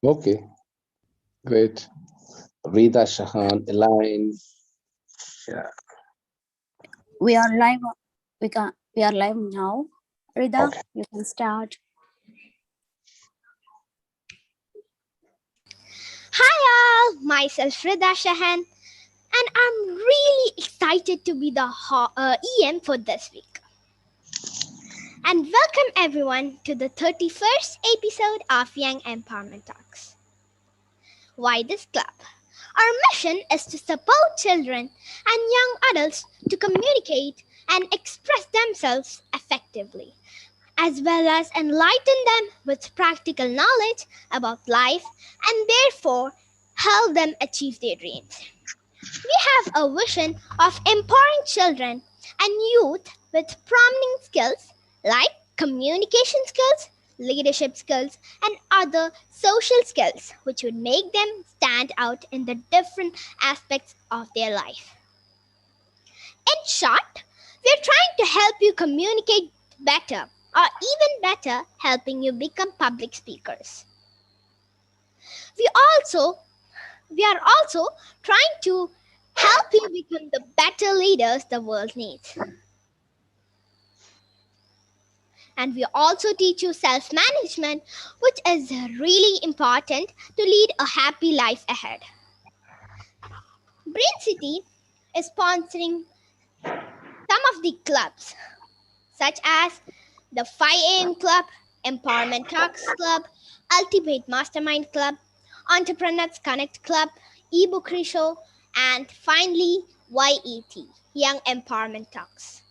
Okay, great. Rita, Shahan, Elaine. Yeah. We are live. We are live now. Rida, Okay. you can start. Hi all, myself Rida Shahan, and I'm really excited to be the EM for this week. And welcome everyone to the 31st episode of Young Empowerment Talks. Why this club? Our mission is to support children and young adults to communicate and express themselves effectively, as well as enlighten them with practical knowledge about life and therefore help them achieve their dreams. We have a vision of empowering children and youth with prominent skills like communication skills, leadership skills, and other social skills which would make them stand out in the different aspects of their life. In short, we are trying to help you communicate better, or even better, helping you become public speakers. We also we are also trying to help you become the better leaders the world needs. And we also teach you self management, which is really important to lead a happy life ahead. Brain City is sponsoring some of the clubs, such as the 5 a.m. Club, Empowerment Talks Club, Ultimate Mastermind Club, Entrepreneurs Connect Club, eBook Show, and finally YET, Young Empowerment Talks,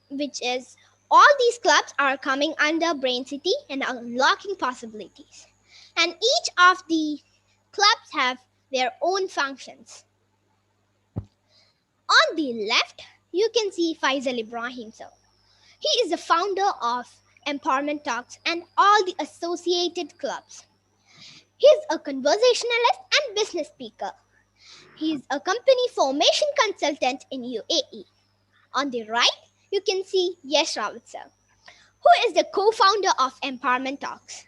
which is all these clubs are coming under Brain City and unlocking possibilities. And each of the clubs have their own functions. On the left, you can see Faisal Ibrahim, sir. He is the founder of Empowerment Talks and all the associated clubs. He is a conversationalist and business speaker. He is a company formation consultant in UAE. On the right, you can see Yash Rawat sir, who is the co-founder of Empowerment Talks.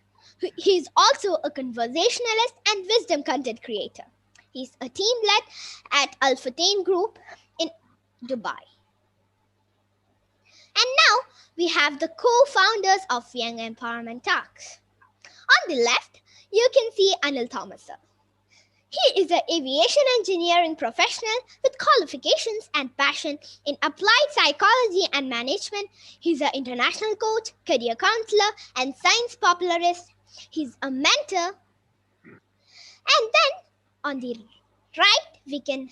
He is also a conversationalist and wisdom content creator. He's a team lead at Al Fatain Group in Dubai. And now we have the co-founders of Young Empowerment Talks. On the left, you can see Anil Thomas sir. He is an aviation engineering professional with qualifications and passion in applied psychology and management. He's an international coach, career counselor, and science popularist. He's a mentor. And then on the right, we can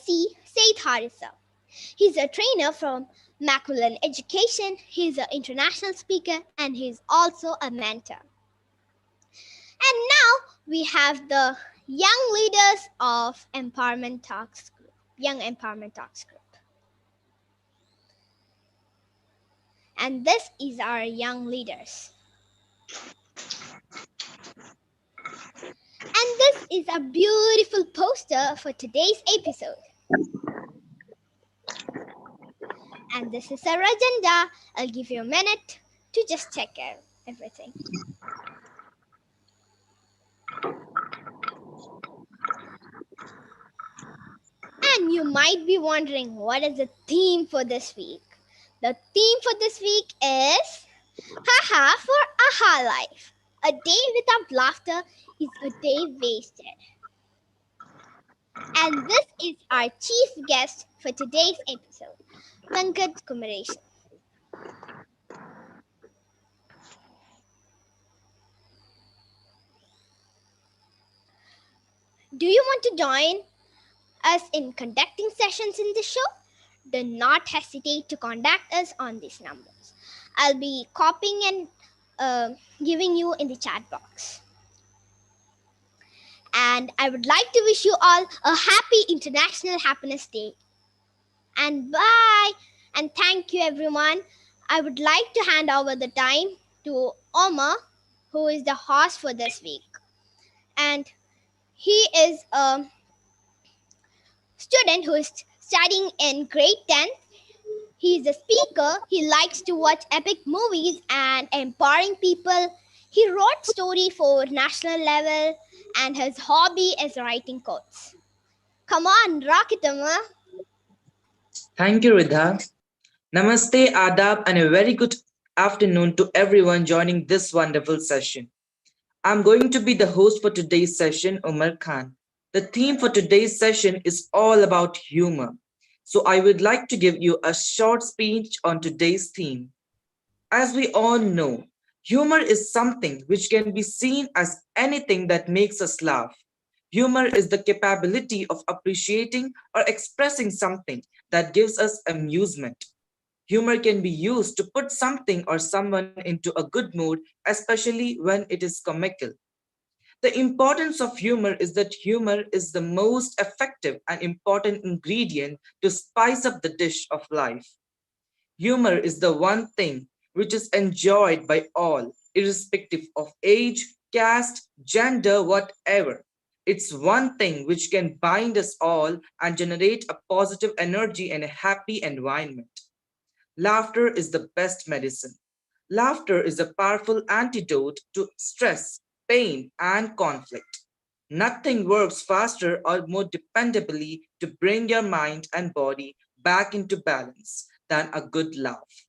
see Said Harissa. He's a trainer from Macmillan Education. He's an international speaker and he's also a mentor. And now we have the young leaders of Empowerment Talks Group, Young Empowerment Talks Group. And this is our young leaders. And this is a beautiful poster for today's episode. And this is our agenda. I'll give you a minute to just check out everything. And you might be wondering what is the theme for this week? The theme for this week is Haha for Aha Life. A day without laughter is a day wasted. And this is our chief guest for today's episode, Venkat Kumaresan. Do you want to join us in conducting sessions in the show? Do not hesitate to contact us on these numbers. I'll be copying and giving you in the chat box. And I would like to wish you all a happy International Happiness Day. And bye. And thank you, everyone. I would like to hand over the time to Omar, who is the host for this week. And he is a student who is studying in grade 10. He is a speaker. He likes to watch epic movies and empowering people. He wrote story for national level and his hobby is writing quotes. Come on, rock it, Amma. Thank you, Ridha. Namaste, Adab, and a very good afternoon to everyone joining this wonderful session. I'm going to be the host for today's session, Umar Khan. The theme for today's session is all about humor. So I would like to give you a short speech on today's theme. As we all know, humor is something which can be seen as anything that makes us laugh. Humor is the capability of appreciating or expressing something that gives us amusement. Humor can be used to put something or someone into a good mood, especially when it is comical. The importance of humor is that humor is the most effective and important ingredient to spice up the dish of life. Humor is the one thing which is enjoyed by all, irrespective of age, caste, gender, whatever. It's one thing which can bind us all and generate a positive energy and a happy environment. Laughter is the best medicine. Laughter is a powerful antidote to stress, pain, and conflict. Nothing works faster or more dependably to bring your mind and body back into balance than a good laugh.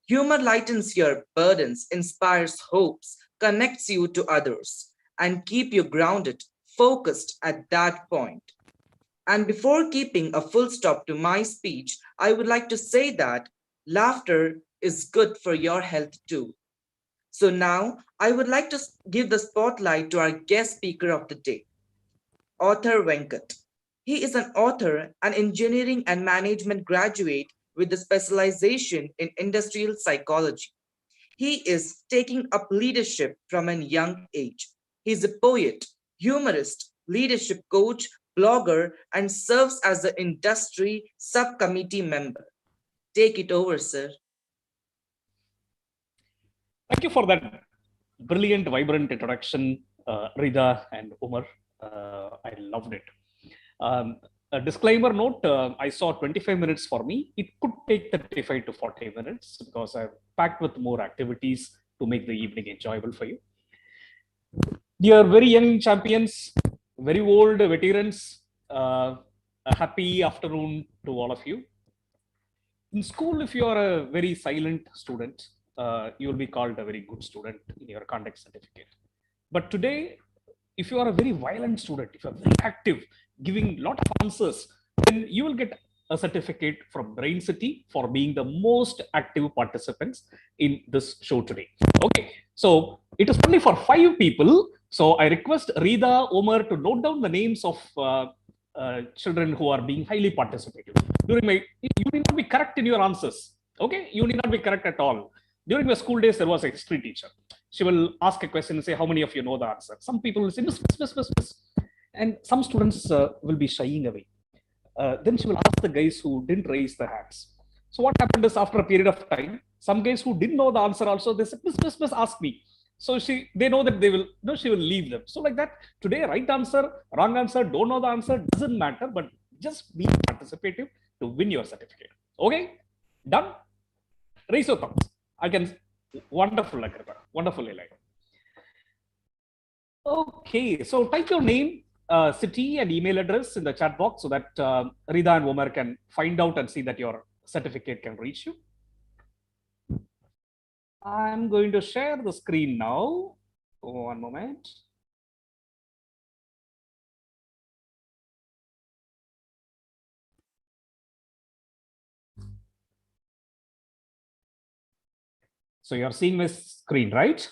Humor lightens your burdens, inspires hopes, connects you to others, and keep you grounded, focused at that point. And before keeping a full stop to my speech, I would like to say that laughter is good for your health too. So now I would like to give the spotlight to our guest speaker of the day, author Venkat. He is an author, an engineering and management graduate with a specialization in industrial psychology. He is taking up leadership from a young age. He's a poet, humorist, leadership coach, blogger, and serves as the industry subcommittee member. Take it over, sir. Thank you for that brilliant, vibrant introduction, Rida and Umar. I loved it. A disclaimer note, I saw 25 minutes for me. It could take 35 to 40 minutes because I've packed with more activities to make the evening enjoyable for you. Dear very young champions, very old veterans, a happy afternoon to all of you. In school, if you are a very silent student, you will be called a very good student in your conduct certificate. But today, if you are a very violent student, if you are very active, giving a lot of answers, then you will get a certificate from Brain City for being the most active participants in this show today. Okay, so it is only for 5 people. So I request Rida, Omar to note down the names of children who are being highly participative. You need not be correct in your answers. Okay, you need not be correct at all. During my school days, there was a history teacher. She will ask a question and say, how many of you know the answer? Some people will say, miss. And some students will be shying away. Then she will ask the guys who didn't raise their hands. So what happened is after a period of time, some guys who didn't know the answer also, they said, miss, ask me. So they know that she will leave them. So like that, today, right answer, wrong answer, don't know the answer, doesn't matter, but just be participative to win your certificate. Okay, done? Raise your thumbs. I can, wonderful, wonderfully like. Okay, so type your name, city and email address in the chat box so that Rida and Omar can find out and see that your certificate can reach you. I'm going to share the screen now. One moment. So you're seeing my screen, right?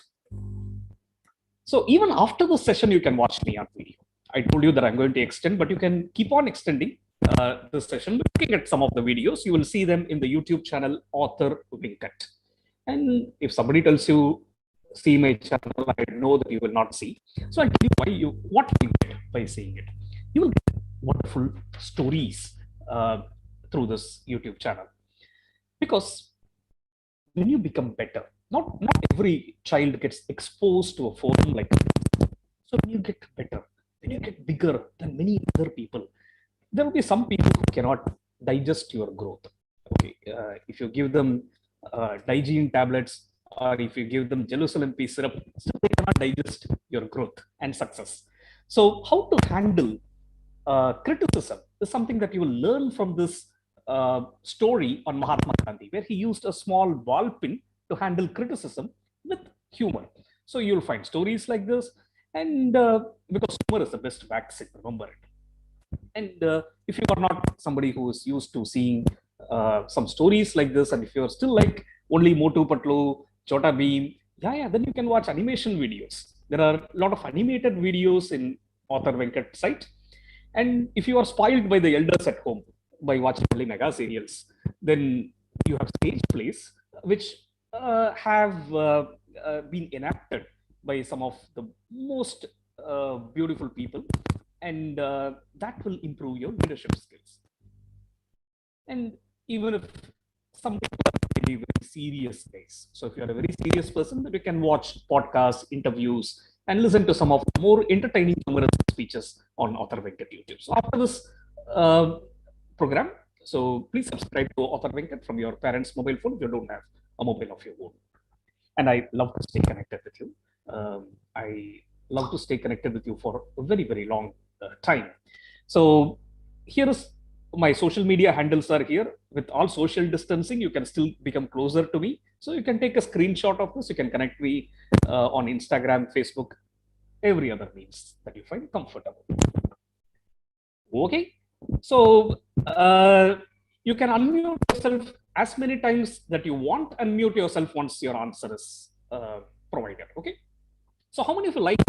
So even after the session, you can watch me on video. I told you that I'm going to extend, but you can keep on extending this session. Looking at some of the videos, you will see them in the YouTube channel, Author Venkat. And if somebody tells you, see my channel, I know that you will not see. So I'll tell you what you get by seeing it. You will get wonderful stories through this YouTube channel. Because when you become better, not every child gets exposed to a forum like this. So when you get better, when you get bigger than many other people, there will be some people who cannot digest your growth. Okay, if you give them Digene tablets or if you give them Jerusalem pea syrup, still they cannot digest your growth and success. So, how to handle criticism is something that you will learn from this story on Mahatma Gandhi, where he used a small ball pin to handle criticism with humor. So you'll find stories like this, and because humor is the best vaccine, remember it. And if you are not somebody who is used to seeing some stories like this, and if you're still like only Motu Patlu, Chota Beam, then you can watch animation videos. There are a lot of animated videos in author Venkat site. And if you are spoiled by the elders at home by watching only mega serials, then you have stage plays which have been enacted by some of the most beautiful people, and that will improve your leadership skills. And even if some people are very, very serious guys, so if you are a very serious person, then you can watch podcasts, interviews, and listen to some of the more entertaining humorous speeches on Author Venkat YouTube. So after this program, so please subscribe to Author Venkat from your parents' mobile phone if you don't have a mobile of your own. And I love to stay connected with you. I love to stay connected with you for a very, very long time. So here is my social media handles are here. With all social distancing, you can still become closer to me. So you can take a screenshot of this. You can connect me on Instagram, Facebook, every other means that you find comfortable. Okay. So you can unmute yourself as many times that you want, and mute yourself once your answer is provided. Okay. So how many of you like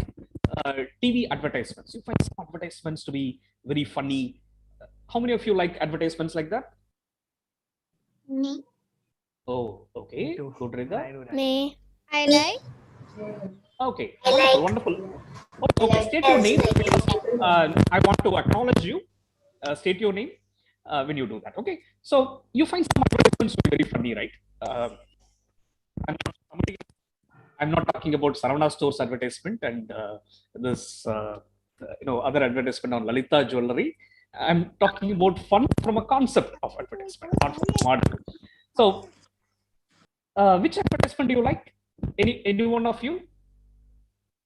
TV advertisements? You find some advertisements to be very funny. How many of you like advertisements like that? Me. Oh, okay. Good, Rida. Me. I like. Okay, wonderful. Okay, state your name. I want to acknowledge you. State your name when you do that. Okay, so you find some advertisements to be very funny, right? I'm not talking about Saravana Stores advertisement and this, other advertisement on Lalita Jewelry. I'm talking about fun from a concept of advertisement, not from model. So, which advertisement do you like? Any one of you?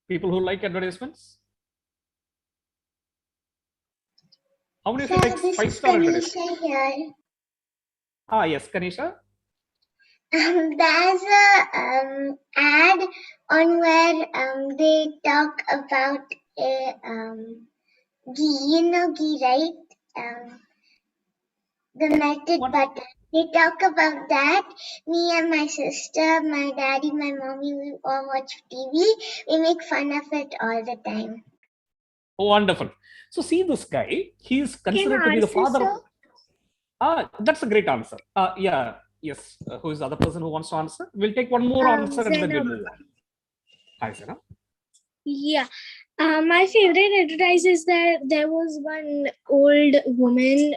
People who like advertisements? How many of you like 5-star advertisements? Here. Ah, yes, Kanisha. There's a ad on where they talk about a ghee, ghee, right? The melted butter. They talk about that. Me and my sister, my daddy, my mommy, we all watch TV. We make fun of it all the time. Oh, wonderful. So see this guy, he's considered to be the father of... that's a great answer. Yes. Who is the other person who wants to answer? We'll take one more answer and then we'll move on. Hi, Zena. Yeah. My favorite advertise is that there was one old woman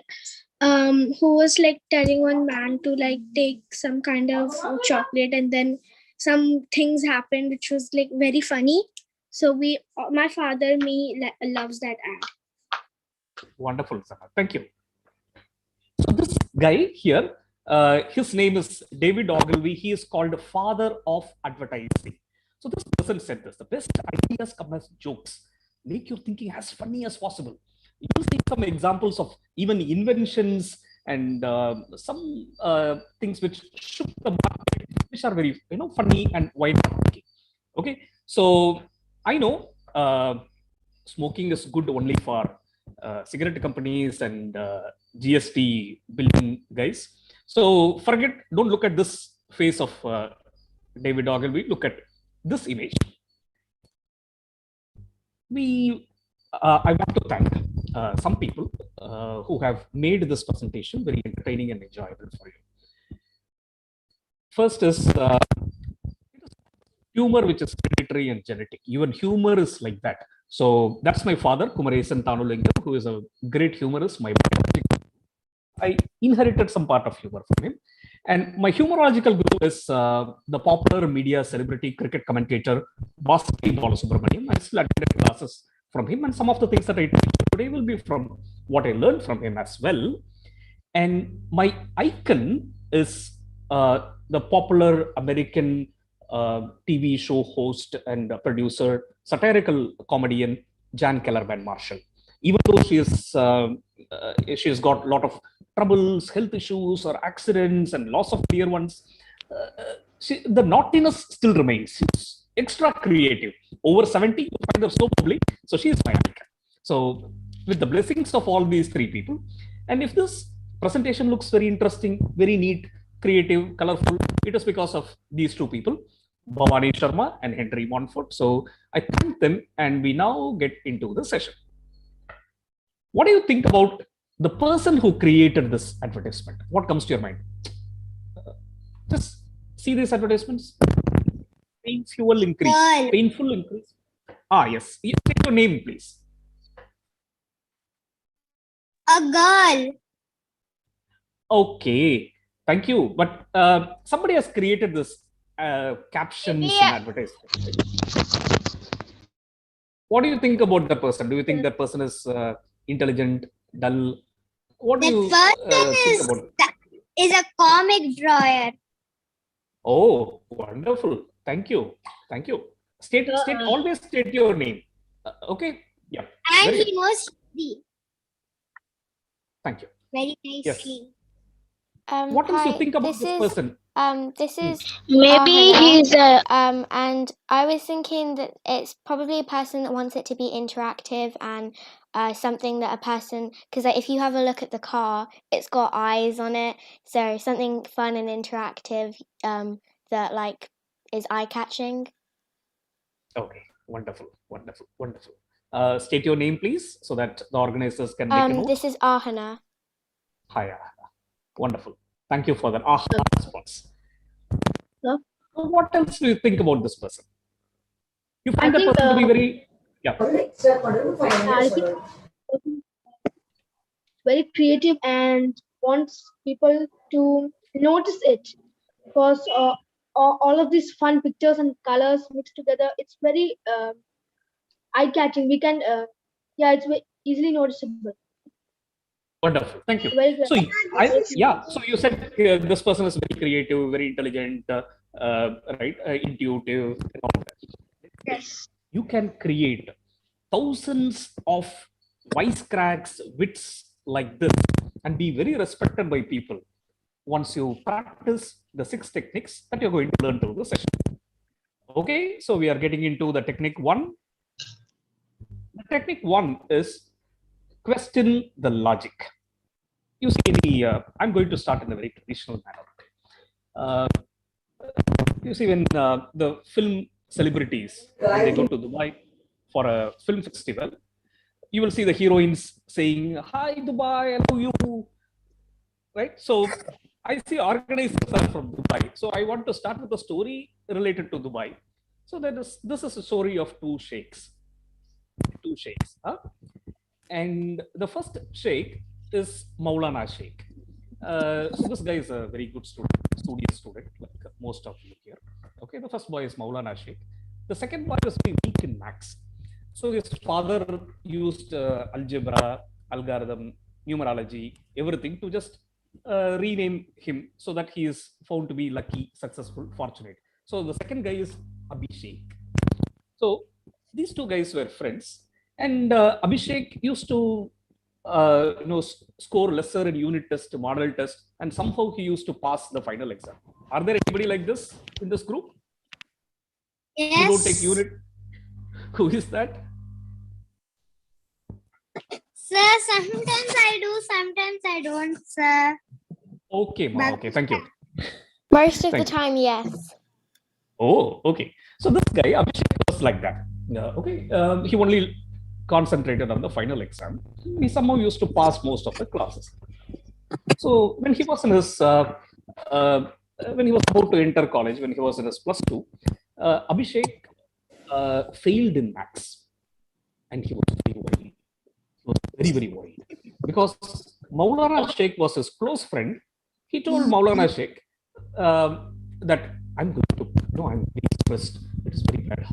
who was like telling one man to like take some kind of chocolate, and then some things happened which was like very funny. So my father, loves that ad. Wonderful, Zena. Thank you. So this guy here, his name is David Ogilvy. He is called the father of advertising. So this person said this: the best ideas come as jokes. Make your thinking as funny as possible. You'll see some examples of even inventions and some things which shook the market, which are very funny and wide thinking. Okay, so I know smoking is good only for cigarette companies and GST billing guys. So don't look at this face of David Ogilvy. Look at this image. I want to thank some people who have made this presentation very entertaining and enjoyable for you. First is humor, which is hereditary and genetic. Even humor is like that. So that's my father, Kumaresan, who is a great humorist. I inherited some part of humor from him. And my humorological guru is the popular media celebrity cricket commentator, Bhaskar Balasubramaniam. I still attended classes from him, and some of the things that I teach today will be from what I learned from him as well. And my icon is the popular American TV show host and producer, satirical comedian Jan Kellerman Marshall. Even though she has got a lot of troubles, health issues, or accidents and loss of dear ones, the naughtiness still remains. She's extra creative. Over 70, you find her so public. So she is my icon. So with the blessings of all these three people, and if this presentation looks very interesting, very neat, creative, colorful, it is because of these two people, Bhavani Sharma and Henry Montfort. So I thank them, and we now get into the session. What do you think about the person who created this advertisement? What comes to your mind? Just see these advertisements. Pain fuel increase. Girl. Painful increase. Yes. Take your name, please. A girl. Okay. Thank you. But somebody has created this captions in advertisement. What do you think about the person? Do you think that person is intelligent, dull? What do you think about? Is a comic drawer. Oh, wonderful. Thank you. Thank you. Always state your name. Okay. Yeah. And Very he good. knows Hindi Thank you. very nicely. What else you think about this person? This is Maybe Ahana. he's And I was thinking that it's probably a person that wants it to be interactive and something that a person, because if you have a look at the car, it's got eyes on it, so something fun and interactive that like is eye-catching. Okay. Wonderful. Wonderful. Wonderful. State your name, please, so that the organizers can make a note. This is Ahana. Hi. Wonderful. Thank you for that response. Yeah. What else do you think about this person? You find I the think, person to be very, I think very creative and wants people to notice it, because all of these fun pictures and colors mixed together, it's very eye-catching. We can it's very easily noticeable. wonderful. Thank you. Very So, so you said this person is very creative, very intelligent, right? Intuitive. And all that. Yes. You can create thousands of wisecracks, wits like this, and be very respected by people once you practice the 6 techniques that you're going to learn through the session. Okay, so we are getting into the technique 1. The technique 1 is question the logic. You see, I'm going to start in a very traditional manner. You see, when the film celebrities, when they go to Dubai for a film festival, you will see the heroines saying, "Hi, Dubai, I love you." Right? So I see organizers are from Dubai. So I want to start with a story related to Dubai. So this is a story of two sheikhs. Huh? And the first sheikh is Maulana Sheikh. So this guy is a very good student, studious student, like most of you here. Okay, the first boy is Maulana Sheikh. The second boy is very weak in maths. So his father used algebra, algorithm, numerology, everything to just rename him so that he is found to be lucky, successful, fortunate. So the second guy is Abhishek. So these two guys were friends, and Abhishek used to score lesser in unit test, model test, and somehow he used to pass the final exam. Are there anybody like this in this group? Yes. You don't take unit. Who is that? Sir, sometimes I do, sometimes I don't, sir. Okay, Ma. Okay, thank you. Most of Thank the you. time, yes. Oh, okay. So this guy, Abhishek, was like that. Okay, he only concentrated on the final exam. He somehow used to pass most of the classes. So when he was in his, when he was about to enter college, when he was in his +2, Abhishek failed in maths, and he was very worried. He was very, very worried because Maulana Sheikh was his close friend. He told Maulana Sheikh that I'm very stressed. It is very bad.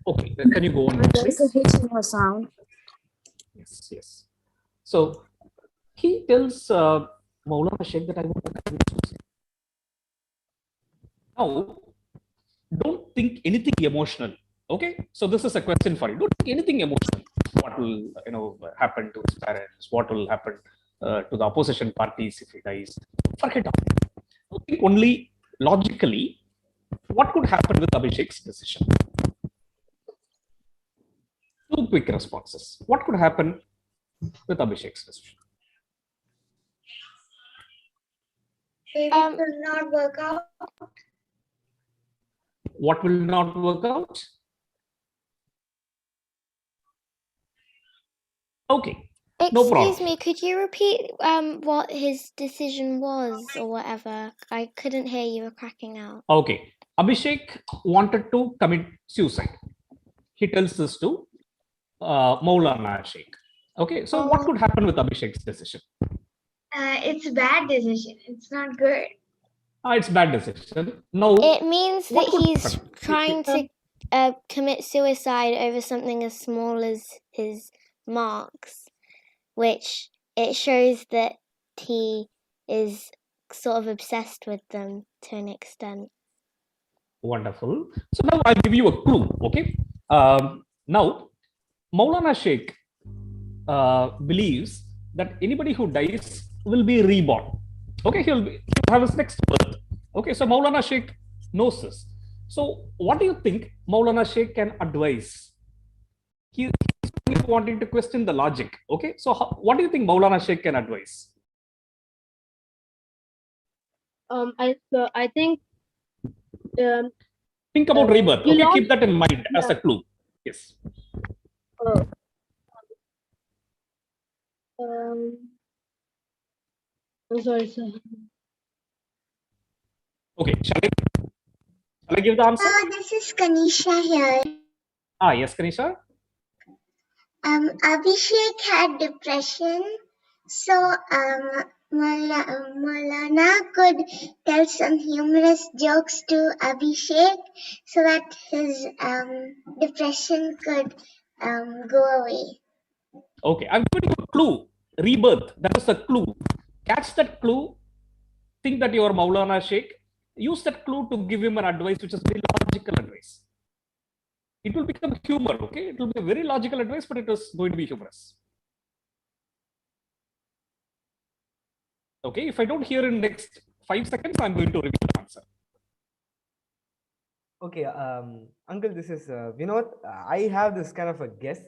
Okay, then can you go on? There's a hitch in your sound. Yes. So he tells Maulana Sheikh that I want to commit suicide. Now, don't think anything emotional. Okay, so this is a question for you. Don't think anything emotional. What will happen to his parents? What will happen to the opposition parties if he dies? Forget all. Think only logically. What could happen with Abhishek's decision? Two quick responses. What could happen with Abhishek's decision? Maybe it will not work out. What will not work out? Okay, no problem. Excuse me, could you repeat what his decision was or whatever? I couldn't hear, you were cracking out. Okay, Abhishek wanted to commit suicide. He tells this to Maulana Sheikh. Okay, so what could happen with Abhishek's decision? It's a bad decision. It's not good. It's bad decision. No. It means that what could he's happen? trying to commit suicide over something as small as his marks, which it shows that he is sort of obsessed with them to an extent. Wonderful. So now I'll give you a clue. Okay. Now, Maulana Sheikh believes that anybody who dies will be reborn. Okay, he'll have his next birth. Okay, so Maulana Sheikh knows this. So, what do you think Maulana Sheikh can advise? He's wanting to question the logic. Okay, so what do you think Maulana Sheikh can advise? I think. Think about rebirth. Okay, keep that in mind as a clue. Yes. I'm sorry, sir. Okay, shall I give the answer? This is Kanisha here. Yes, Kanisha. Abhishek had depression, so Maulana could tell some humorous jokes to Abhishek so that his depression could go away. Okay, I'm giving you a clue. Rebirth. That is a clue. Catch that clue. Think that you are Maulana Sheikh. Use that clue to give him an advice, which is very logical advice. It will become humor. Okay, it will be a very logical advice, but it is going to be humorous. Okay, if I don't hear in next 5 seconds, I'm going to reveal the answer. Okay, Uncle, this is Vinod. I have this kind of a guess.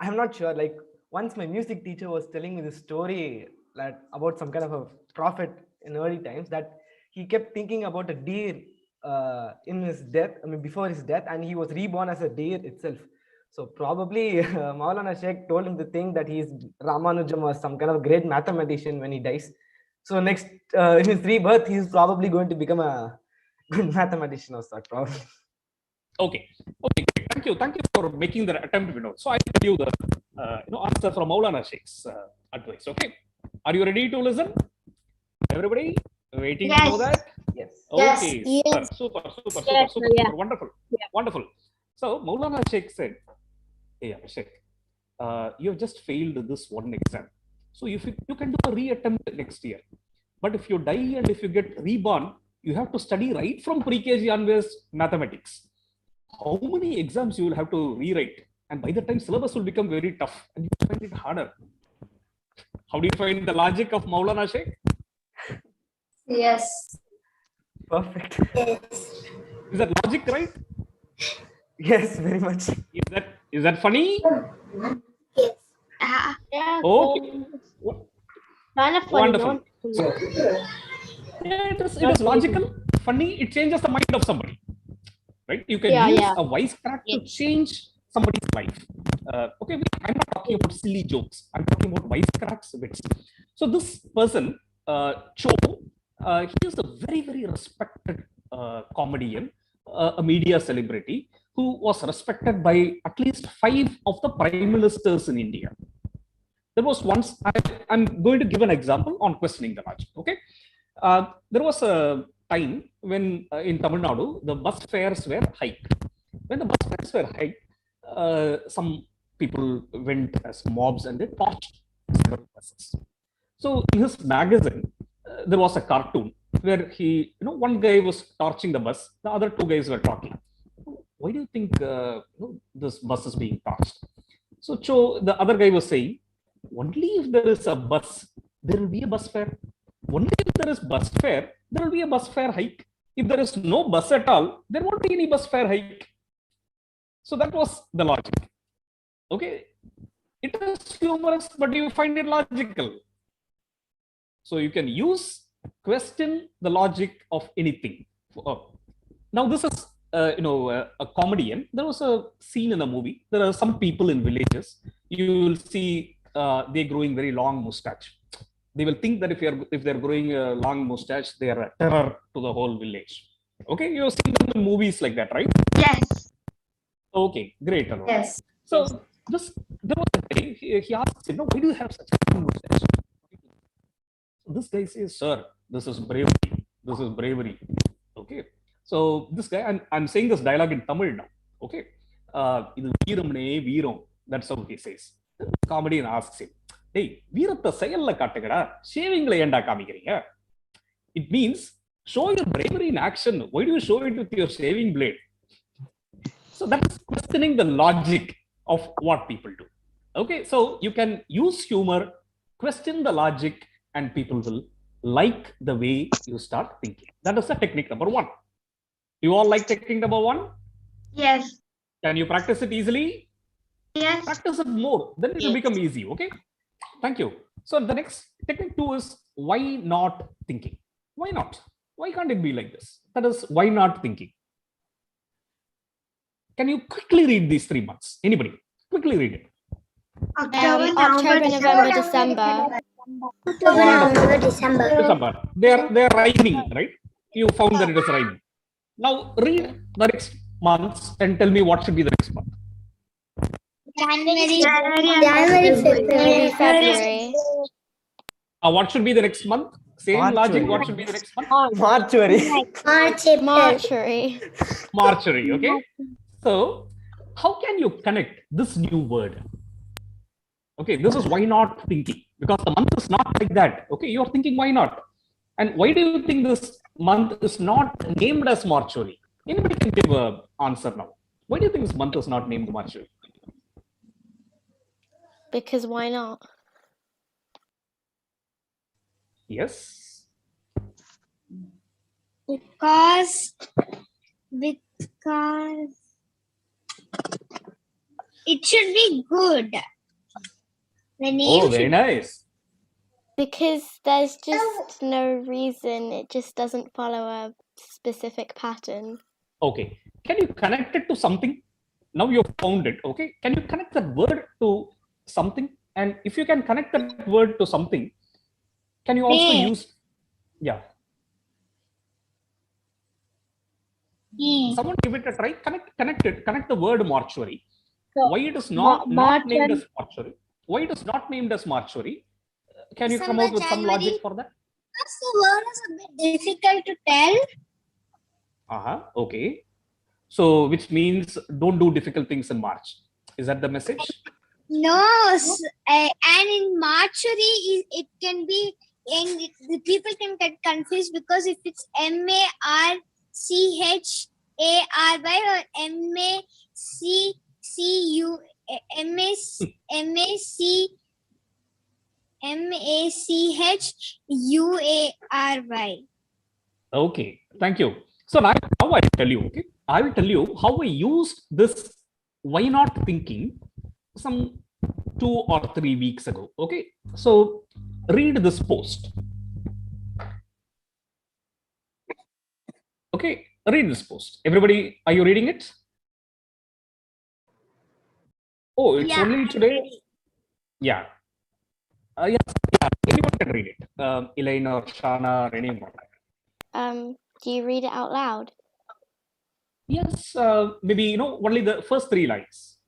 I'm not sure. Like once my music teacher was telling me the story about some kind of a prophet in early times, that he kept thinking about a deer in his death. I mean, before his death, and he was reborn as a deer itself. So probably Maulana Sheikh told him to think that he's Ramanujam or some kind of great mathematician when he dies. So next in his rebirth, he's probably going to become a good mathematician or sort, probably. Okay. Okay. Thank you for making the attempt, Vinod. So I tell you the answer from Maulana Sheikh's advice. Okay. Are you ready to listen? Everybody waiting to know that? Yes. Okay. Yes. Super. Yeah. Wonderful. Yeah. Wonderful. So Maulana Sheikh said, "Hey, Abhishek, you have just failed this one exam. So if you can do a re-attempt next year. But if you die and if you get reborn, you have to study right from pre-KG onwards mathematics. How many exams you will have to rewrite? And by the time syllabus will become very tough and you find it harder." How do you find the logic of Maulana Sheikh? Yes. Perfect. Is that logic right? Yes, very much. Is that funny? Yes. Okay. Kind of funny, Wonderful. no? Yeah, it is logical, funny. It changes the mind of somebody, right? You can use a wisecrack to change somebody's life. Okay, I'm not talking about silly jokes. I'm talking about wisecracks, bits. So this person, Cho, he is a very respected comedian, a media celebrity who was respected by at least 5 of the prime ministers in India. There was once, I'm going to give an example on questioning the logic. Okay, there was a time when in Tamil Nadu the bus fares were hiked. When the bus fares were hiked, some people went as mobs and they torched several buses. So in his magazine, there was a cartoon where one guy was torching the bus, the other two guys were talking. Why do you think this bus is being torched? So the other guy was saying, only if there is a bus, there will be a bus fare. Only if there is bus fare, there will be a bus fare hike. If there is no bus at all, there won't be any bus fare hike. So that was the logic. Okay, it is humorous, but you find it logical. So you can question the logic of anything. Now this is a comedian. There was a scene in the movie. There are some people in villages. You will see they're growing very long mustache. They will think that if they're growing a long mustache, they are a terror to the whole village. Okay, you've seen them in movies like that, right? Yes. Okay, great. Arun. Yes. So there was a day he asked him, why do you have such a long mustache? So this guy says, sir, this is bravery. This is bravery. Okay. So this guy, I'm saying this dialogue in Tamil now. Okay. That's how he says. The comedian asks him, hey, Veeratta sayalla kattugada, shavingla yenda kaamikiringa. It means show your bravery in action. Why do you show it with your shaving blade? So that's questioning the logic of what people do. Okay, so you can use humor, question the logic, and people will like the way you start thinking. That is the technique number 1. You all like technique number 1? Yes. Can you practice it easily? Yes. Practice it more, then it will become easy. Okay, thank you. So the next technique 2 is why not thinking. Why not? Why can't it be like this? That is why not thinking. Can you quickly read these 3 months? Anybody? Quickly read it. October, November, December. October, November, December. December. They are rhyming, right? You found that it is rhyming. Now read the next months and tell me what should be the next month. January, February. What should be the next month? Same March, logic. February. What should be the next month? Marchery. Okay. So how can you connect this new word? Okay, this is why not thinking, because the month is not like that. Okay, you're thinking why not? And why do you think this month is not named as Marchery? Anybody can give an answer now. Why do you think this month is not named Marchery? Because why not? Yes. Because it should be good. The name Very nice. Because there's just no reason. It just doesn't follow a specific pattern. Okay. Can you connect it to something? Now you've found it. Okay. Can you connect that word to something? And if you can connect that word to something, can you also use? Yeah. Someone give it a try. Connect the word mortuary. Why it is not named as mortuary? Why it is not named as mortuary? Can you come out with some logic for that? Because the word is a bit difficult to tell. Okay. So which means don't do difficult things in March. Is that the message? No, and in Marchery, it can be, and the people can get confused because if it's Marchary or Machuary. Okay, thank you. So now I tell you, okay, I will tell you how I used this why not thinking some 2 or 3 weeks ago. Okay, so read this post. Okay, read this post. Everybody, are you reading it? Oh, it's only today. Yeah. Yeah. Anyone can read it. Elaine or Shana or anyone. Do you read it out loud? Yes. Maybe only the first 3 lines.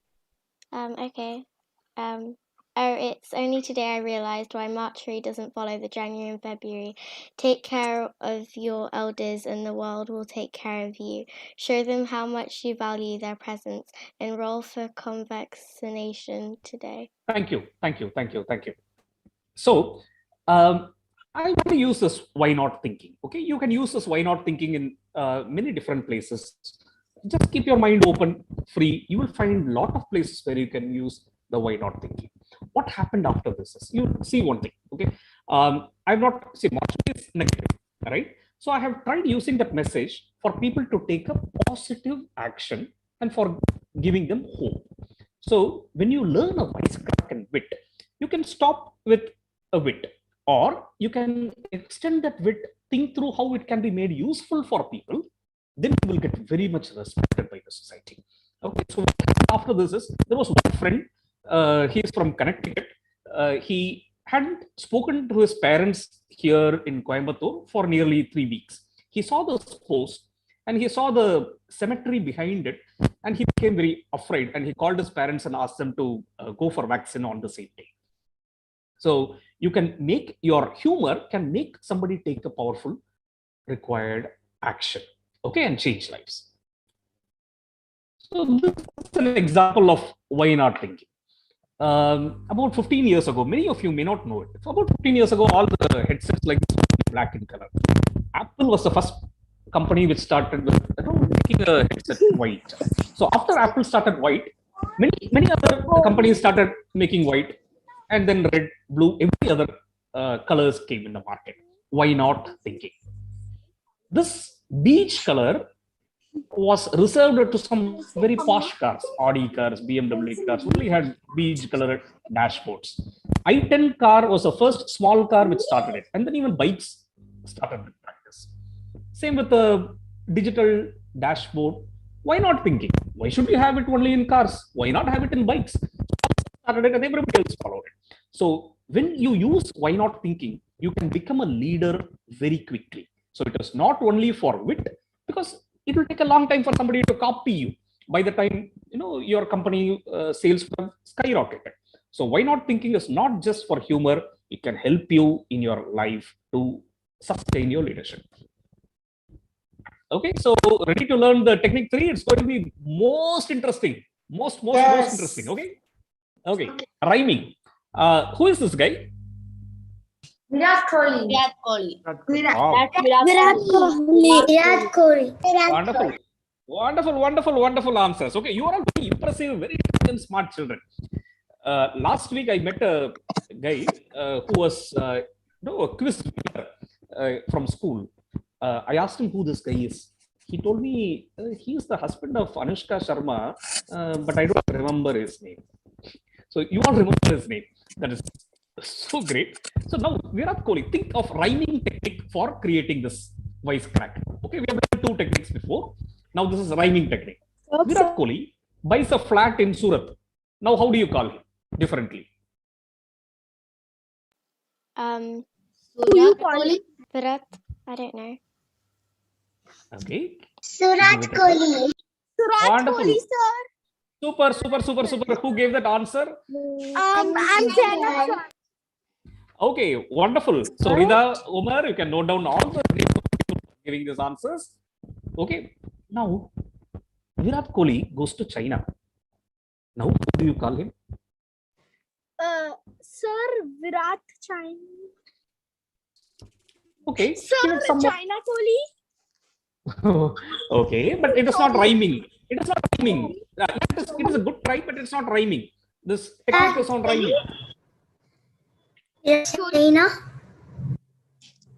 Okay. Oh, it's only today I realized why Marchery doesn't follow the January and February. Take care of your elders and the world will take care of you. Show them how much you value their presence. Enroll for vaccination today. Thank you. So, I want to use this why not thinking. Okay, you can use this why not thinking in many different places. Just keep your mind open, free. You will find a lot of places where you can use the why not thinking. What happened after this is you see one thing. Okay, I've not see much is negative, right? So I have tried using that message for people to take a positive action and for giving them hope. So when you learn a wisecrack and wit, you can stop with a wit, or you can extend that wit, think through how it can be made useful for people. Then you will get very much respected by the society. Okay, so after this is there was one friend. He is from Connecticut. He hadn't spoken to his parents here in Coimbatore for nearly 3 weeks. He saw this post and he saw the cemetery behind it, and he became very afraid. And he called his parents and asked them to go for vaccine on the same day. So you can make your humor can make somebody take a powerful required action, okay, and change lives. So this is an example of why not thinking. About 15 years ago, many of you may not know it. About 15 years ago, all the headsets like this were black in color. Apple was the first company which started with making a headset white. So after Apple started white, many other companies started making white, and then red, blue, every other colors came in the market. Why not thinking? This beige color was reserved to some very posh cars, Audi cars, BMW cars, only had beige colored dashboards. i10 car was the first small car which started it, and then even bikes started with practice. Same with the digital dashboard. Why not thinking? Why should we have it only in cars? Why not have it in bikes? Started it and everybody else followed it. So when you use why not thinking, you can become a leader very quickly. So it is not only for wit, because it will take a long time for somebody to copy you. By the time your company sales will skyrocketed. So why not thinking is not just for humor. It can help you in your life to sustain your leadership. Okay, so ready to learn the technique 3? It's going to be most interesting. Most interesting. Okay. Rhyming. Who is this guy? Virat Kohli. Wow. Virat Kohli. Wonderful answers. Okay, you are all very impressive, very smart children. Last week I met a guy who was a quiz winner from school. I asked him who this guy is. He told me he is the husband of Anushka Sharma, but I don't remember his name. So you all remember his name. That is so great. So now Virat Kohli, think of rhyming technique for creating this wisecrack. Okay, we have done 2 techniques before. Now this is rhyming technique. Okay. Virat Kohli buys a flat in Surat. Now how do you call him differently? Who you call him? Virat. I don't know. Okay. Surat Kohli. Wonderful. Kohli, sir. Super. Who gave that answer? I'm Jenna. Okay, wonderful. So Rida, Umar, you can note down all the names of people giving these answers. Okay. Now Virat Kohli goes to China. Now who do you call him? Sir, Virat China. Okay. Sir, China Kohli. Okay, but it is not rhyming. It is not rhyming. It is a good try, but it's not rhyming. This technique is not rhyming. Yes, China.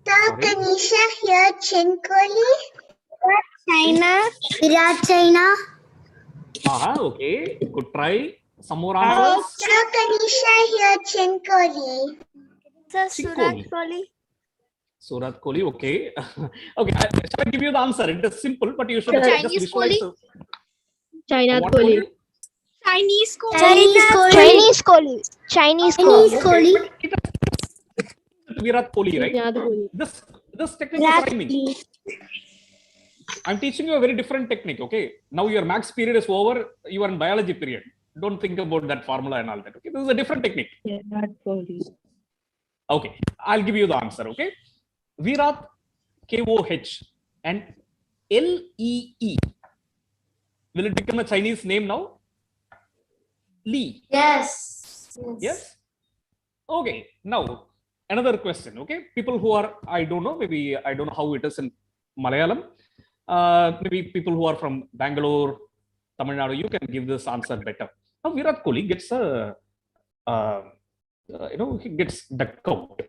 Sir, Kanisha here, Chin Kohli. China. Virat China. Okay. Good try. Some more answers. Sir, Kanisha here, Chin Kohli. Sir, Chin Surat Kohli. Kohli. Surat Kohli, okay. Okay, shall I give you the answer? It is simple, but you should Chinese just visualize. China What Kohli. Chinese Kohli. Chinese Okay, but it is Virat Kohli, right? Virat Kohli. This technique is rhyming. I'm teaching you a very different technique, okay? Now your max period is over. You are in biology period. Don't think about that formula and all that, okay? This is a different technique. Virat Kohli. Okay, I'll give you the answer, okay? Virat, K-O-H, and L-E-E. Will it become a Chinese name now? Li. Yes. Yes? Okay, now another question. Okay, people who are, I don't know, maybe I don't know how it is in Malayalam. Maybe people who are from Bangalore, Tamil Nadu, you can give this answer better. Now Virat Kohli gets he gets ducked out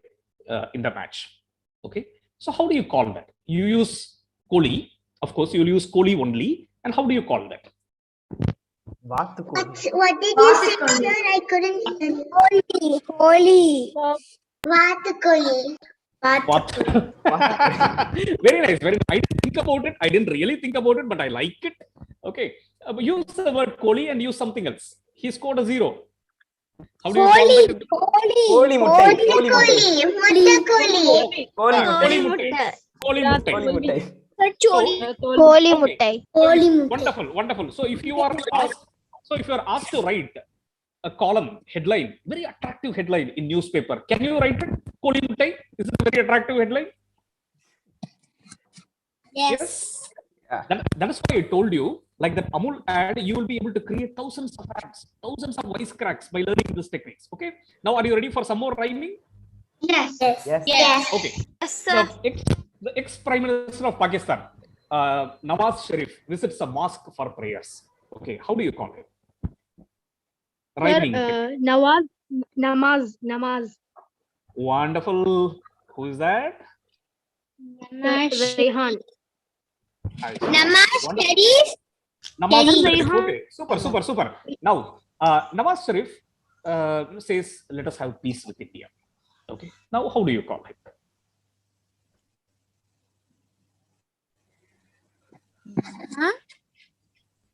in the match. Okay, so how do you call that? You use Kohli, of course. You will use Kohli only, and how do you call that? What did you say, sir? I couldn't hear you. Holy. Vathakoli. What? Very nice, very nice. I didn't think about it. I didn't really think about it, but I like it. Okay, use the word Kohli and use something else. He scored a 0. How do you call that? Kohli muttai. Kohli muttai. Kohli muttai. Kohli muttai. Wonderful, wonderful. So if you are asked to write a column headline, very attractive headline in newspaper, can you write it? Kohli muttai. Is it a very attractive headline? Yes. That is why I told you, like that Amul ad, you will be able to create thousands of ads, thousands of wisecracks by learning these techniques. Okay. Now, are you ready for some more rhyming? Yes. Okay. The ex-Prime Minister of Pakistan, Nawaz Sharif, visits a mosque for prayers. Okay. How do you call it? Rhyming. Namaz. Wonderful. Who is that? Rehan. Namaz Sharif. Nawaz Sharif. Okay. Super. Now, Nawaz Sharif says, let us have peace with India. Okay. Now, how do you call it?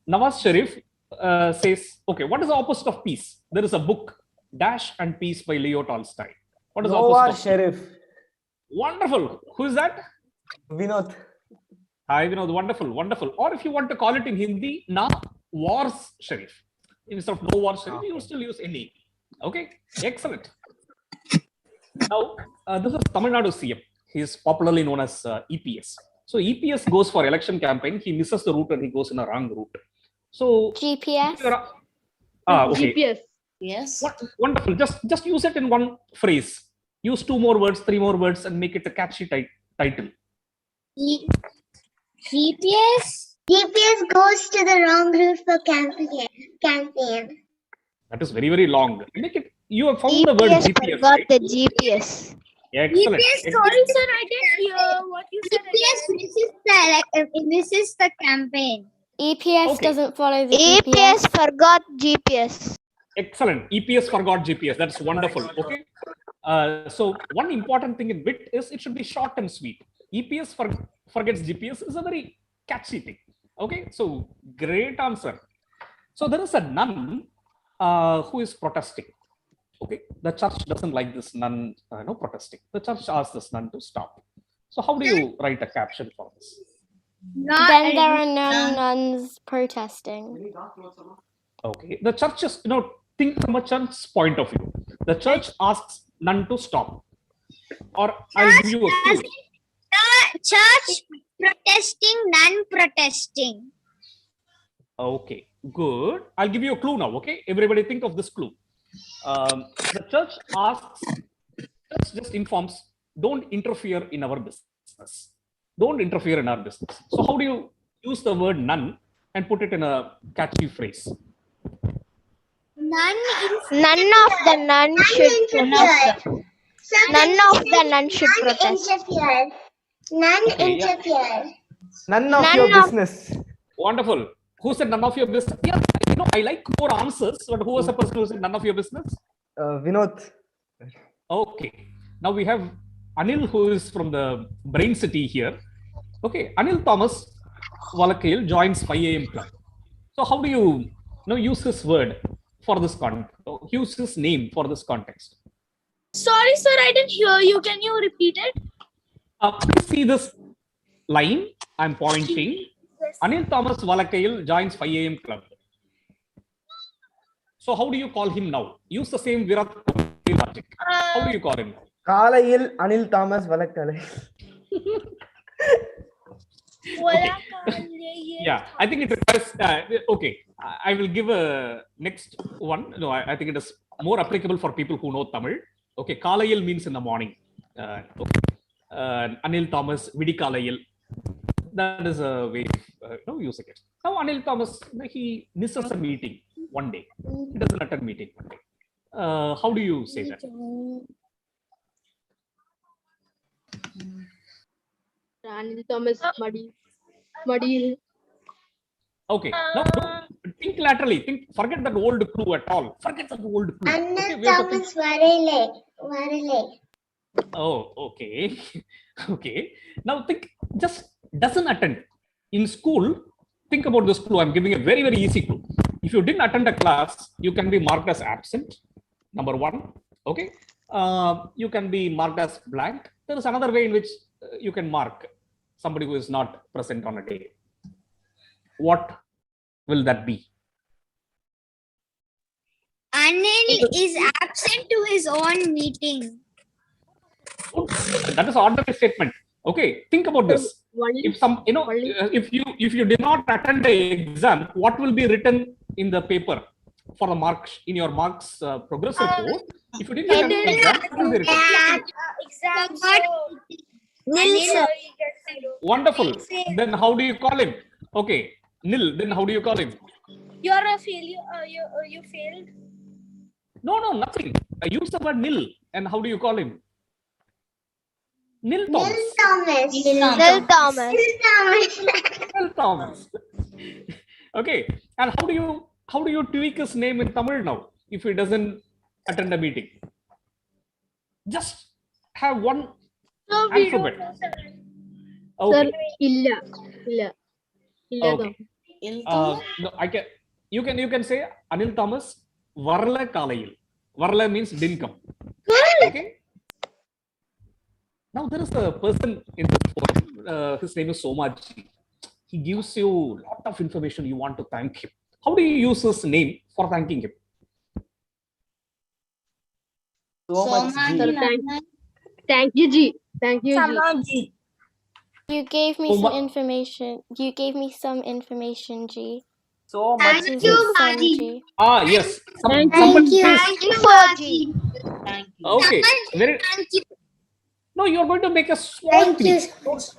Nawaz Sharif says, okay, what is the opposite of peace? There is a book, Dash and Peace by Leo Tolstoy. What is the opposite of Sharif. Wonderful. Who is that? Vinod. Hi, Vinod. Wonderful. Or if you want to call it in Hindi, Na Wars Sharif. Instead of No War Sharif, you still use NE. Okay, excellent. Now, this is Tamil Nadu CM. He is popularly known as EPS. So EPS goes for election campaign. He misses the route and he goes in a wrong route. So GPS. Okay. GPS. Yes. Wonderful. Just use it in one phrase. Use 2 more words, 3 more words, and make it a catchy title. GPS goes to the wrong route for campaign. That is very, very long. Make it. You have found the word GPS. Got Right? the GPS. Excellent. Sorry, sir, I didn't hear what you said. This is the campaign. EPS Okay. doesn't follow the EPS forgot GPS. Excellent. EPS forgot GPS. That's wonderful. Okay. So one important thing in WIT is it should be short and sweet. EPS forgets GPS is a very catchy thing. Okay. So great answer. So there is a nun who is protesting. Okay. The church doesn't like this nun protesting. The church asks this nun to stop. So how do you write a caption for this? Then there are no nuns protesting. Okay. The church is, think from a church's point of view. The church asks nun to stop. Or I'll give you a clue. Church protesting, non-protesting. Okay, good. I'll give you a clue now, okay? Everybody think of this clue. The church just informs, don't interfere in our business. Don't interfere in our business. So how do you use the word none and put it in a catchy phrase? None of the nuns should protest. None of the nuns should protest. None Okay, yeah. interfere. None of your business. Wonderful. Who said none of your business? Yeah, I like more answers, but who was the person who said none of your business? Vinod. Okay. Now we have Anil, who is from the Brain City here. Okay. Anil Thomas Valakil joins 5 a.m. club. So how do you use his word for this context? Use his name for this context. Sorry, sir, I didn't hear you. Can you repeat it? Please see this line. I'm pointing. Anil Thomas Valakil joins 5 a.m. club. So how do you call him now? Use the same Virat Kohli logic. How do you call him now? Kalayil Anil Thomas Valakale. Okay. Yeah, I think it requires. Okay, I will give a next one. No, I think it is more applicable for people who know Tamil. Okay, Kalayil means in the morning. Okay. Anil Thomas, Vidi Kalayil. That is a way of using it. Now, Anil Thomas, he misses a meeting one day. He doesn't attend meeting one day. How do you say that? Anil Thomas Muddy. Okay, now think laterally. Forget that old clue at all. Forget that old clue. Anil Thomas Varele. Oh, okay. Okay. Now think, just doesn't attend. In school, think about this clue. I'm giving a very, very easy clue. If you didn't attend a class, you can be marked as absent. Number one. Okay. You can be marked as blank. There is another way in which you can mark somebody who is not present on a day. What will that be? Anil is absent to his own meeting. That is ordinary statement. Okay, think about this. If some, if you did not attend the exam, what will be written in the paper for the marks in your marks progress report? If you didn't attend the exam, what will be written? Nil. Wonderful. Then how do you call him? Okay, nil. Then how do you call him? You're a failure. You failed. No, nothing. Use the word nil. And how do you call him? Nil Thomas. Nil Thomas. Okay. And how do you tweak his name in Tamil now if he doesn't attend a meeting? Just have one alphabet. Okay. Illa. Okay. No, you can say Anil Thomas Varla Kalayil. Varla means didn't come. Okay. Now there is a person in this forum. His name is Somaji. He gives you a lot of information. You want to thank him. How do you use his name for thanking him? So much G. Thank you, G. Thank you, G. You gave me some information. You gave me some information, G. So much Thank G. you, G. Yes. Thank you for G. Okay. No, you are going to make a small tweak.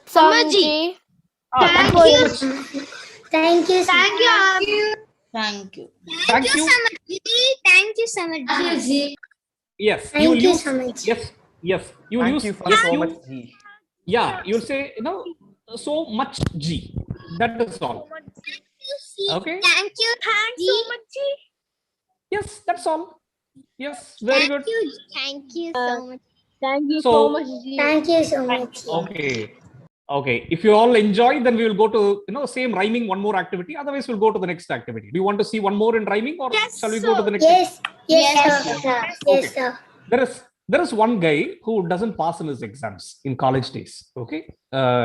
Some G. Thank you so much. Thank you. Thank you. Thank you. Thank you so much. Yes. Thank You will you use. so much. Yes. You will Thank use. you for yes, so you- much G. Yeah. You'll say so much G. That is all. Okay. Thank you. So much, G. Yes. That's all. Yes. Very good. Thank you so much. Thank you So- so much, G. Thank you so much. Okay. If you all enjoy, then we will go to same rhyming one more activity. Otherwise, we'll go to the next activity. Do you want to see one more in rhyming, or shall we go to the next? Yes, sir. Yes, sir. There is one guy who doesn't pass in his exams in college days. Okay,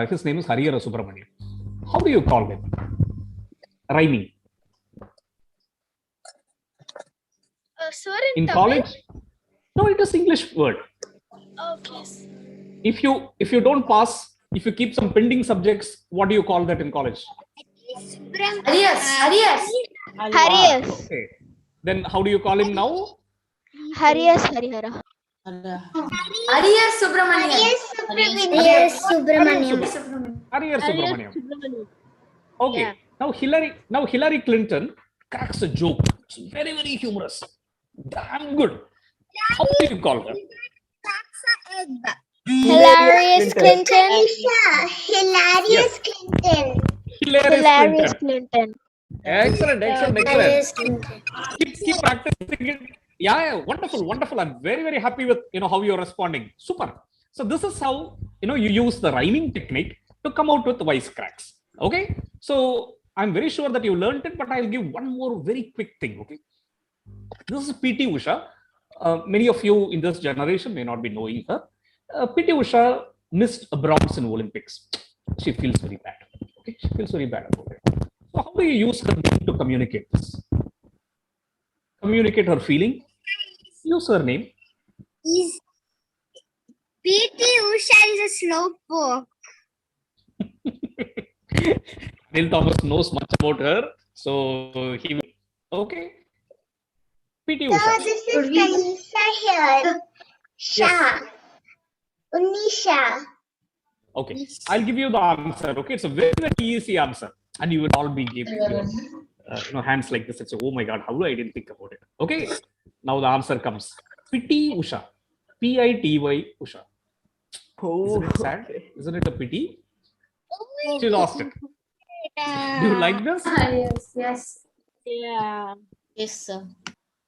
his name is Hariyara Subramanian. How do you call him? Rhyming Sir in Tamil? college? No, it is English word. Okay. If you don't pass, if you keep some pending subjects, what do you call that in college? Arias. Okay. Then how do you call him now? Arias Subramanian. Yes, Subramaniam. Hariyar Subramanian. Okay. Yeah. Now Hillary Clinton cracks a joke. It's very, very humorous. Damn good. How do you call her? Hilarious Clinton. Hilarious Clinton. Hilarious Clinton. Clinton. Excellent. Hilarious Clinton. Keep practicing it. Yeah, wonderful. I'm very, very happy with how you're responding. Super. So this is how you use the rhyming technique to come out with wisecracks. Okay. So I'm very sure that you learned it, but I'll give one more very quick thing. Okay. This is PT Usha. Many of you in this generation may not be knowing her. PT Usha missed a bronze in Olympics. She feels very bad. Okay, she feels very bad about it. So how do you use her name to communicate this? Communicate her feeling. Use her name. PT Usha is a slowpoke. Neil Thomas knows much about her, so he will. Okay. PT Usha. This is Kanisha here. Shah. Unisha. Okay, I'll give you the answer. Okay, it's a very, very easy answer, and you will all be giving your hands like this. It's oh my god, how I didn't think about it. Okay, now the answer comes. Pity Usha, Pity Usha. Isn't it sad? Isn't it a pity? She lost it. Do you like this? Yes, yes. Yeah. Yes, sir.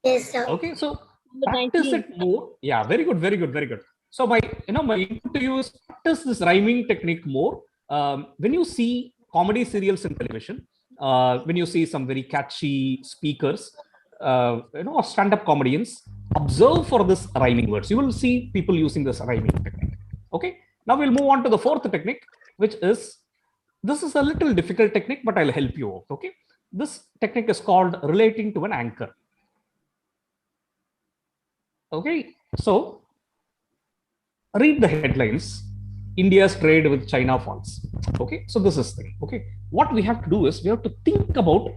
Yes, sir. Okay, so practice it more. Yeah, very good, very good, very good. So my input to you is practice this rhyming technique more. When you see comedy serials in television, when you see some very catchy speakers, stand-up comedians, observe for this rhyming words. You will see people using this rhyming technique. Okay, now we'll move on to the fourth technique, which is, this is a little difficult technique, but I'll help you out. Okay, this technique is called relating to an anchor. Okay, so read the headlines. India's trade with China falls. Okay, so this is thing. Okay, what we have to do is we have to think about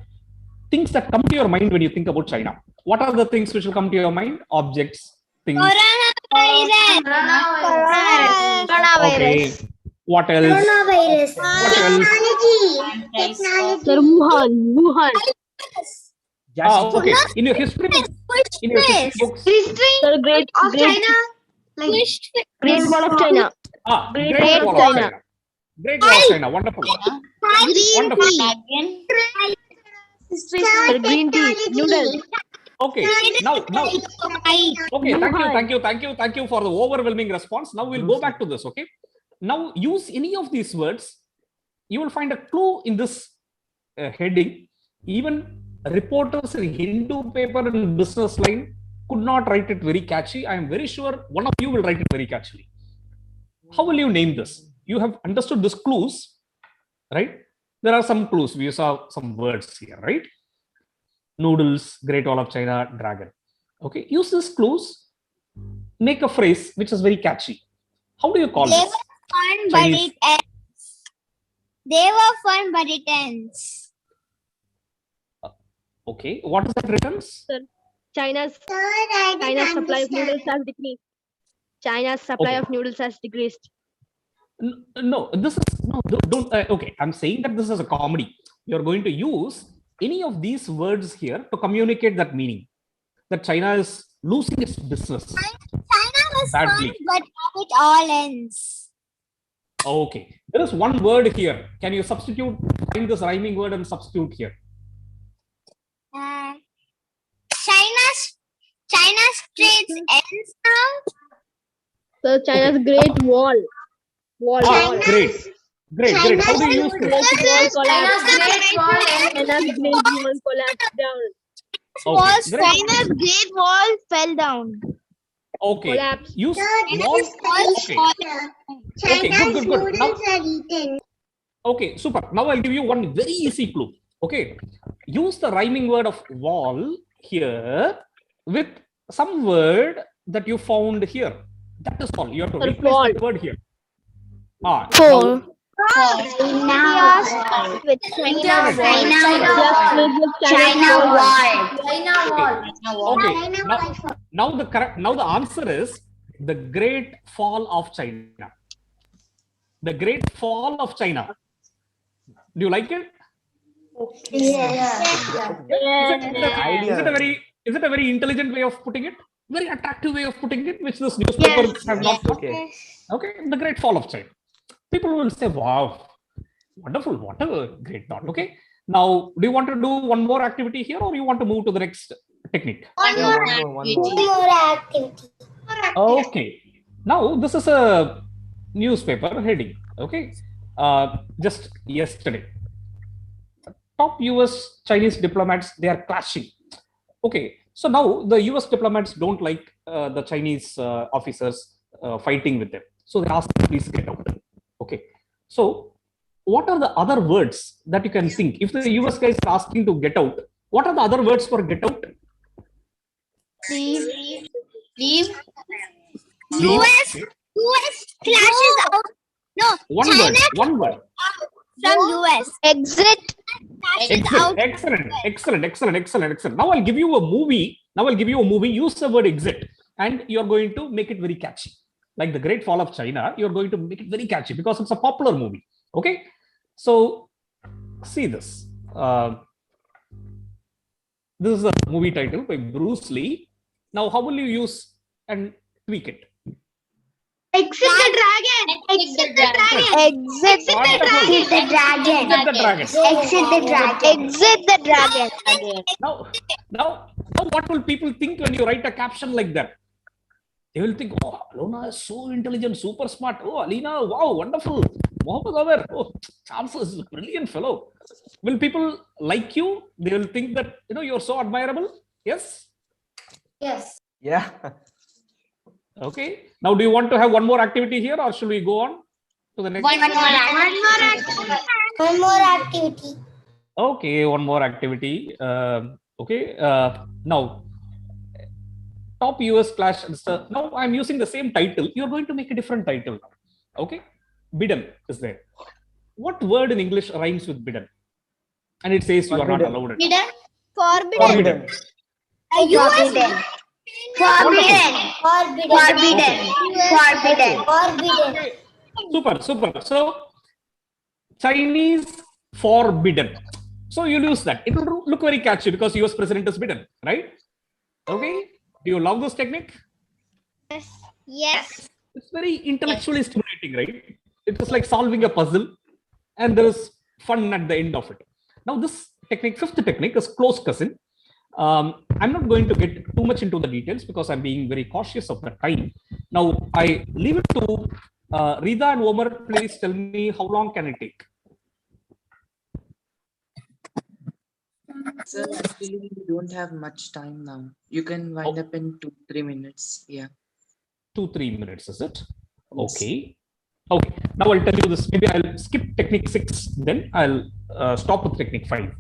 things that come to your mind when you think about China. What are the things which will come to your mind? Objects, things. Okay. What else? Coronavirus. What else? Technology. Sir, Wuhan. Okay. In your history books, Sir, Great Wall of China. Great Wall of China. Great Wall of China. Wonderful. Wonderful. Sir, green tea. Noodles. Okay. Now. Okay. Thank you for the overwhelming response. Now we'll go back to this. Okay. Now use any of these words. You will find a clue in this heading. Even reporters in Hindu paper and business line could not write it very catchy. I am very sure one of you will write it very catchily. How will you name this? You have understood these clues, right? There are some clues. We saw some words here, right? Noodles, Great Wall of China, dragon. Okay, use these clues. Make a phrase which is very catchy. How do you call They this? were fun, but Chinese. it ends. They were fun, but it ends. Okay, what is that written? Sir, China's Sir, I didn't supply of noodles understand. has decreased. China's supply Okay. of noodles has decreased. No, this is no. Don't. Okay, I'm saying that this is a comedy. You're going to use any of these words here to communicate that meaning. That China is losing its business China was badly. fun, but now it all ends. Okay, there is one word here. Can you substitute? Find this rhyming word and substitute here. China's trade ends now. Sir, China's Great Wall. Great. How do you use this? China's Great Wall. China's Great Wall collapsed down. Okay, great. China's Great Wall fell down. Okay, Collapse. use Sir, small. this is the Okay, China's good. Now, noodles are eaten. okay, super. Now I'll give you one very easy clue. Okay, use the rhyming word of wall here with some word that you found here. That is all. You have to Sir, replace fall. that word here. Fall. With China wall. Okay. Now the answer is the Great Fall of China. The Great Fall of China. Do you like it? Is it a very intelligent way of putting it? Very attractive way of putting it, which this newspaper have not. Okay. Okay, the Great Fall of China. People will say, "Wow, wonderful! What a great thought." Okay. Now, do you want to do one more activity here, or you want to move to the next technique? One more activity. Okay. Now, this is a newspaper heading. Okay. Just yesterday, top US Chinese diplomats, they are clashing. Okay. So now the US diplomats don't like the Chinese officers fighting with them. So they ask, please get out. Okay. So what are the other words that you can think? If the US guys are asking to get out, what are the other words for get out? Leave. US clashes out. No, One word. From US. Exit. Excellent. Now I'll give you a movie. Use the word exit. and you're going to make it very catchy. Like The Great Fall of China, you're going to make it very catchy because it's a popular movie. Okay, so see this. This is a movie title by Bruce Lee. Now, how will you use and tweak it? Exit the dragon. Exit the dragon. Exit the dragon. Exit the dragon. Exit the dragon. Exit the dragon. Now, what will people think when you write a caption like that? They will think, oh, Alona is so intelligent, super smart. Oh, Alina, wow, wonderful. Mohammed Awer, oh, Charles is a brilliant fellow. Will people like you? They will think that, you're so admirable. Yes? Yes. Yeah. Okay. Now, do you want to have one more activity here, or should we go on to the next? One more activity. Okay, one more activity. Okay. Now, top US clash. Now, I'm using the same title. You're going to make a different title. Okay. Bidden is there. What word in English rhymes with bidden? And it says you are not allowed it. Bidden. Forbidden. Forbidden. Okay. Super. So, Chinese forbidden. So you'll use that. It will look very catchy because US president is bidden, right? Okay. Do you love this technique? Yes. It's very intellectually stimulating, right? It is like solving a puzzle, and there is fun at the end of it. Now, this technique, fifth technique, is close cousin. I'm not going to get too much into the details because I'm being very cautious of the time. Now, I leave it to Rida and Omar. Please tell me how long can it take? Sir, actually, we don't have much time now. You can wind up in 2-3 minutes. Yeah. 2-3 minutes, is it? Yes. Okay. Now I'll tell you this. Maybe I'll skip technique 6, then I'll stop with technique 5.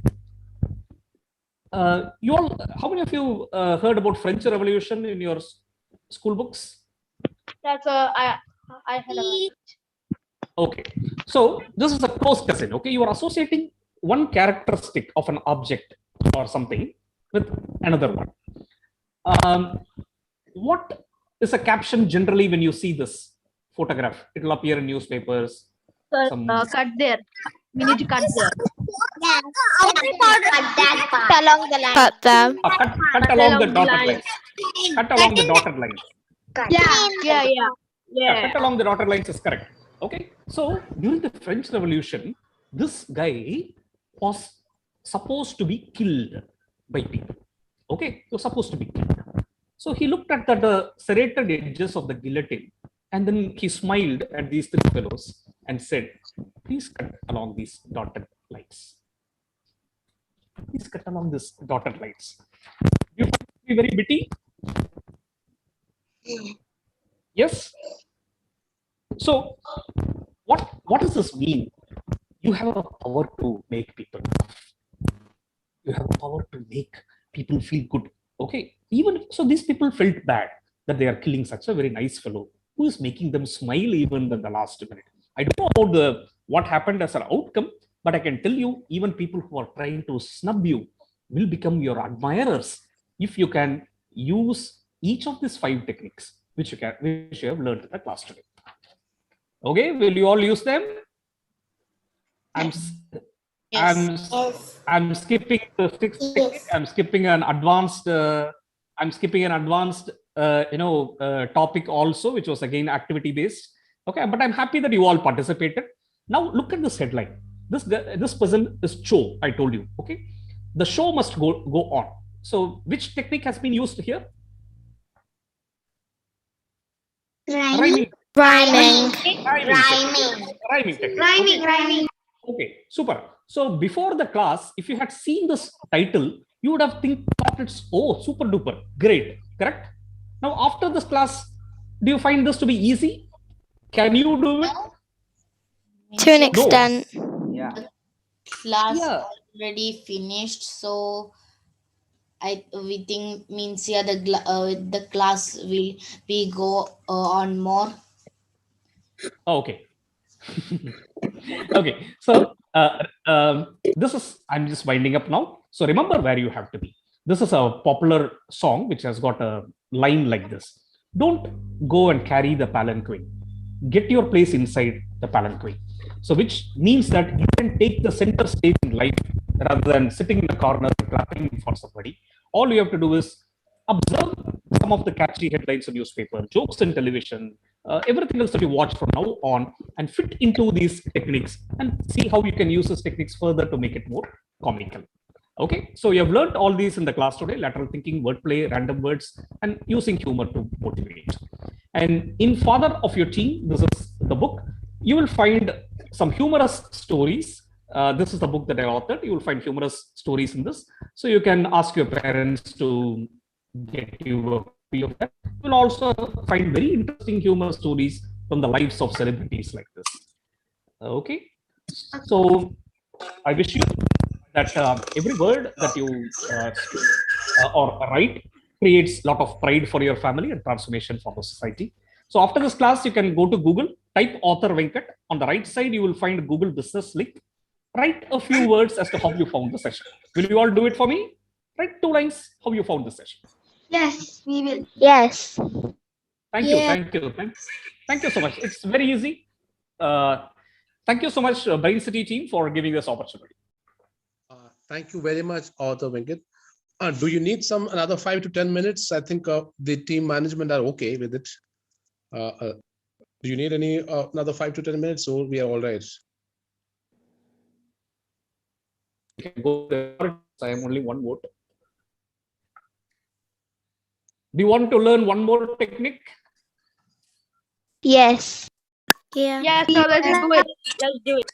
You all, how many of you heard about French Revolution in your school books? That's I heard about it. Okay, so this is a close cousin. Okay, you are associating one characteristic of an object or something with another one. What is a caption generally when you see this photograph? It will appear in newspapers. Cut there. We need to cut there. Cut along the line. Cut them. Cut along the dotted lines. Cut along the dotted lines. Yeah. Cut along the dotted lines is correct. Okay, so during the French Revolution, this guy was supposed to be killed by people. Okay, he was supposed to be killed. So he looked at the serrated edges of the guillotine, and then he smiled at these 3 fellows and said, please cut along these dotted lines. Please cut along this dotted lines. You find it to be very bitty? Yes? So, what does this mean? You have a power to make people laugh. You have a power to make people feel good. Okay, even so, these people felt bad that they are killing such a very nice fellow who is making them smile even in the last minute. I don't know about what happened as an outcome, but I can tell you, even people who are trying to snub you will become your admirers if you can use each of these 5 techniques which you have learned in the class today. Okay, will you all use them? I'm skipping the 6th technique. I'm skipping an advanced. Topic also, which was again activity based. Okay, but I'm happy that you all participated. Now look at this headline. This person is Cho. I told you. Okay, the show must go on. So which technique has been used here? Rhyming technique. Okay, super. So before the class, if you had seen this title, you would have thought it's super duper great, correct? Now after this class, do you find this to be easy? Can you do it? To an extent. Yeah. Class already finished, so we think means the class will be go on more. Okay. Okay. So I'm just winding up now. So remember where you have to be. This is a popular song which has got a line like this. don't go and carry the palanquin. Get your place inside the palanquin. So, which means that you can take the center stage in life rather than sitting in the corner clapping for somebody. All you have to do is observe some of the catchy headlines in newspaper, jokes in television, everything else that you watch from now on, and fit into these techniques and see how you can use these techniques further to make it more comical. Okay, so you have learned all these in the class today: lateral thinking, wordplay, random words, and using humor to motivate. And in Father of Your Teen, this is the book. You will find some humorous stories. This is the book that I authored. You will find humorous stories in this. So you can ask your parents to get you a copy of that. You will also find very interesting humorous stories from the lives of celebrities like this. Okay, so I wish you that every word that you or write creates a lot of pride for your family and transformation for the society. So after this class, you can go to Google, type author Venkat. On the right side, you will find Google business link. Write a few words as to how you found the session. Will you all do it for me? Write 2 lines how you found the session. Yes, we will. Yes. Thank you, thank you, thank you so much. It's very easy. Thank you so much, Brain City team, for giving this opportunity. Thank you very much, author Venkat. Do you need another 5 to 10 minutes? I think the team management are okay with it. Do you need another 5 to 10 minutes, or we are all right? You can go there. I am only one vote. Do you want to learn one more technique? Yes. Yeah. Yeah, so let's do it. Let's do it.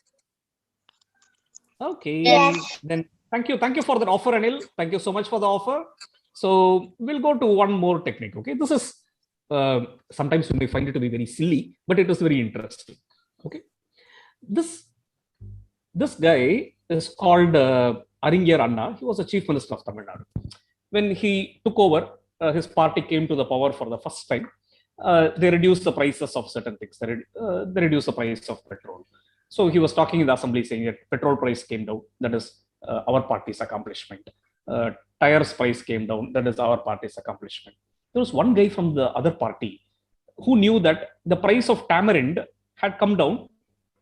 Okay. Yes. Then thank you for that offer, Anil. Thank you so much for the offer. So we'll go to one more technique. Okay, this is sometimes you may find it to be very silly, but it is very interesting. Okay, this guy is called Aringer Anna. He was a chief minister of Tamil Nadu. When he took over, his party came to the power for the first time. They reduced the prices of certain things. They reduced the price of petrol. So he was talking in the assembly saying that petrol price came down. That is our party's accomplishment. Tires price came down. That is our party's accomplishment. There was one guy from the other party who knew that the price of tamarind had come down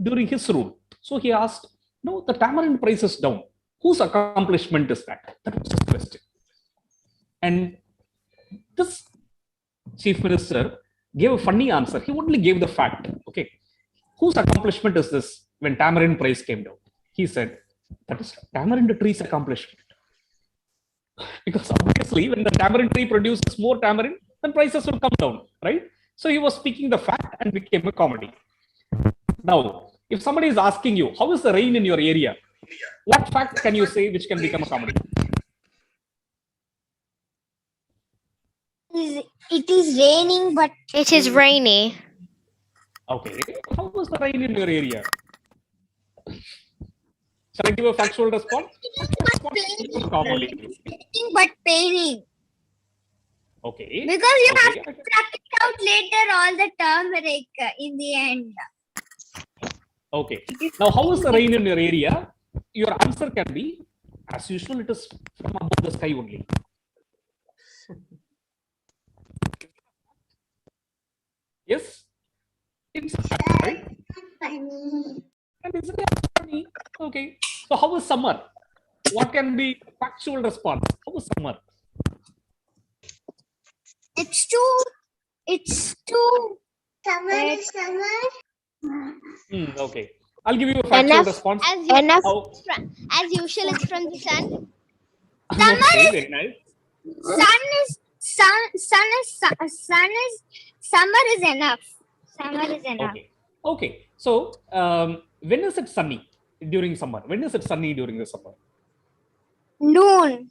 during his rule. So he asked, no, the tamarind price is down. Whose accomplishment is that? That was his question. And this chief minister gave a funny answer. He only gave the fact. Okay, whose accomplishment is this when tamarind price came down? He said, that is tamarind tree's accomplishment. Because obviously, when the tamarind tree produces more tamarind, then prices will come down, right? So he was speaking the fact and became a comedy. Now, if somebody is asking you, how is the rain in your area? What fact can you say which can become a comedy? It is raining, but it is rainy. Okay, how is the rain in your area? Shall I give a factual response? Nothing but paining. Okay. Because you have to pluck it out later, all the turmeric in the end. Okay. Now, how is the rain in your area? Your answer can be, as usual, it is from above the sky only. Yes? It's right? Funny. And isn't it funny? Okay. So, how is summer? What can be factual response? How is summer? It's too. Summer is summer. Okay. I'll give you a factual response. As usual, it's from the sun. Okay, very nice. Summer is enough. Summer is enough. Okay. So, when is it sunny during summer? When is it sunny during the summer? Noon.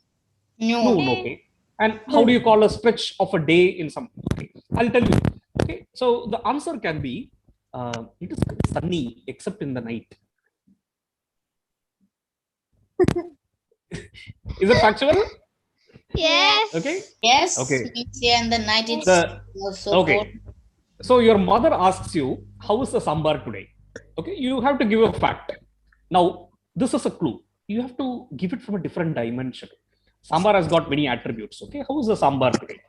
Noon, okay. And how do you call a stretch of a day in summer? Okay. I'll tell you. Okay. So, the answer can be, it is sunny except in the night. Is it factual? Yes. Okay. Yes. Okay. Yeah, and the night it's also okay. cold. So your mother asks you, how is the sambar today? Okay, you have to give a fact. Now, this is a clue. You have to give it from a different dimension. Sambar has got many attributes. Okay, how is the sambar today?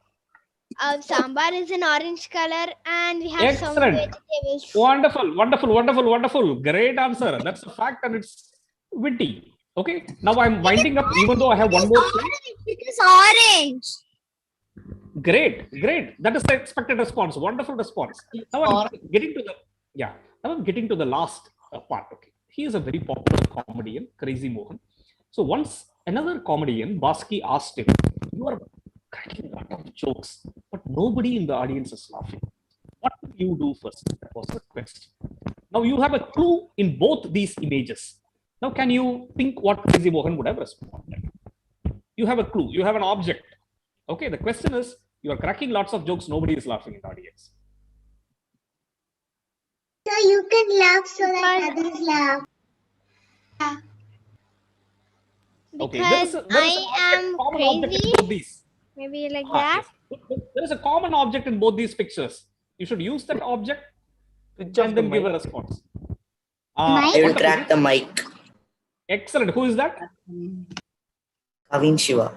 Sambar is in orange color, and we have Excellent. some vegetables. Wonderful, wonderful, wonderful, wonderful. Great answer. That's a fact, and it's witty. Okay. Now I'm winding up, even though I have one more slide. It is orange. Great, great. That is the expected response. Wonderful response. Now I'm getting to the Now I'm getting to the last part. Okay. He is a very popular comedian, Crazy Mohan. So once another comedian, Baski, asked him, "You are cracking a lot of jokes, but nobody in the audience is laughing. What will you do first?" That was the question. Now you have a clue in both these images. Now can you think what Crazy Mohan would have responded? You have a clue. You have an object. Okay. The question is, you are cracking lots of jokes. Nobody is laughing in the audience. So you can laugh so that others laugh. Okay. Because I am common object in crazy. both these. Maybe like that. Yes. There is a common object in both these pictures. You should use that object Switch off and the then give a mic. response. I will crack the mic. Excellent. Who is that? Kavin Shiva.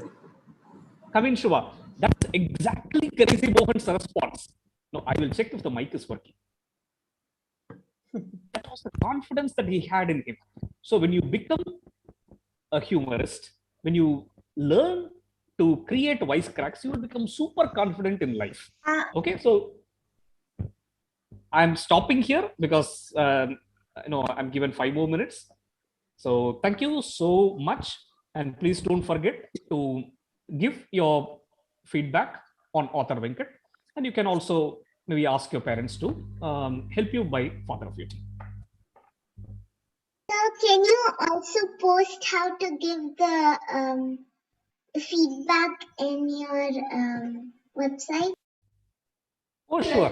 Kavin Shiva. That's exactly Crazy Mohan's response. No, I will check if the mic is working. That was the confidence that he had in him. So when you become a humorist, when you learn to create wisecracks, you will become super confident in life. Okay, so I'm stopping here because I'm given 5 more minutes. So thank you so much, and please don't forget to give your feedback on author Venkat, and you can also maybe ask your parents to help you by Father of your team. So can you also post how to give the feedback in your website? Oh, sure.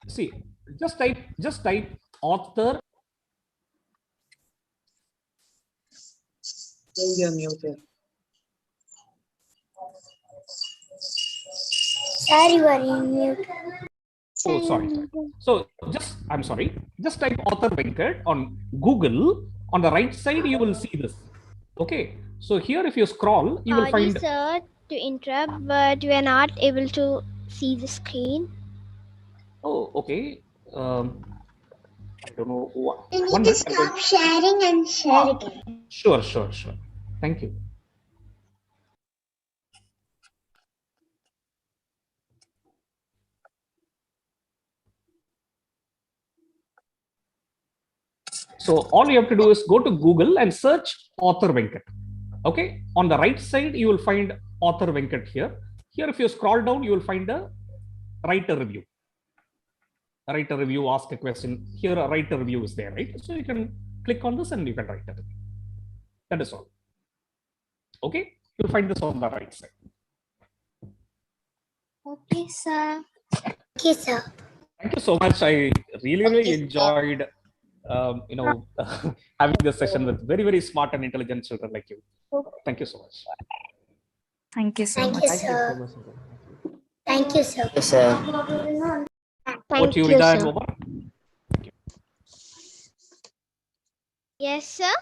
See, just type author. You're muted. Sorry, you are in mute. Oh, sorry. So I'm sorry. Just type author Venkat on Google. On the right side, you will see this. Okay. So here, if you scroll, you will Sorry, find. sir, to interrupt, but we are not able to see the screen. Oh, okay. I don't know. You need to stop sharing and share again. Sure. Thank you. So all you have to do is go to Google and search author Venkat. Okay. On the right side, you will find author Venkat here. Here, if you scroll down, you will find a writer review. A writer review, ask a question. Here, a writer review is there, right? So you can click on this and you can write a review. That is all. Okay. You'll find this on the right side. Okay, sir. Okay, sir. Thank you so much. I really enjoyed, having this session with very, very smart and intelligent children like you. Thank you so much. Thank you so Thank much. you, sir. Thank you, sir. Yes, sir. Over to you, Rida and Omar. Yes, sir.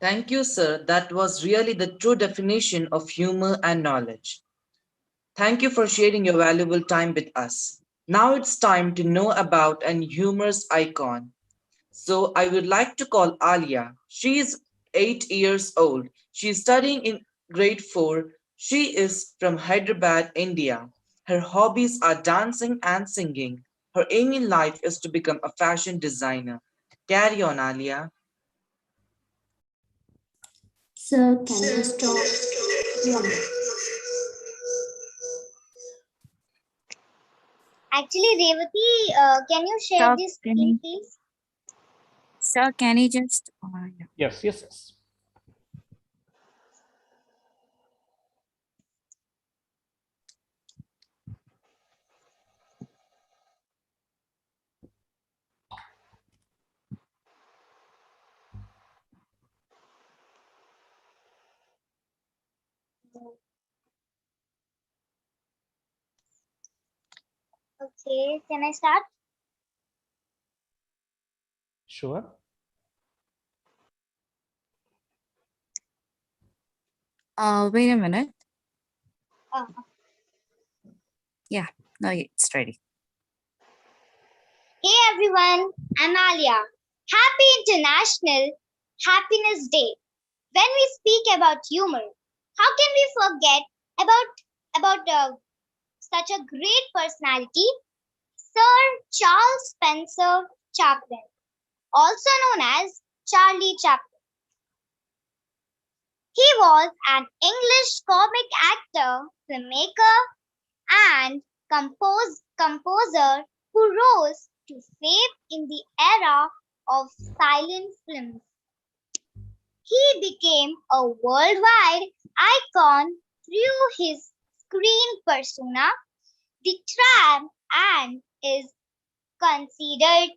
Thank you, sir. That was really the true definition of humor and knowledge. Thank you for sharing your valuable time with us. Now it's time to know about an humorous icon. So I would like to call Alia. She is 8 years old. She is studying in grade 4. She is from Hyderabad, India. Her hobbies are dancing and singing. Her aim in life is to become a fashion designer. Carry on, Alia. Sir, can you stop? Actually, Revati, can you share Stop, this can screen, you- please? Sir, can you just? Yes. Okay, can I start? Sure. Wait a minute. Uh, Yeah, No, it's ready. Hey everyone, I'm Alia. Happy International Happiness Day. When we speak about humor, how can we forget about such a great personality, Sir Charles Spencer Chaplin, also known as Charlie Chaplin. He was an English comic actor, filmmaker, and composer who rose to fame in the era of silent films. He became a worldwide icon through his screen persona, the Tramp, and is considered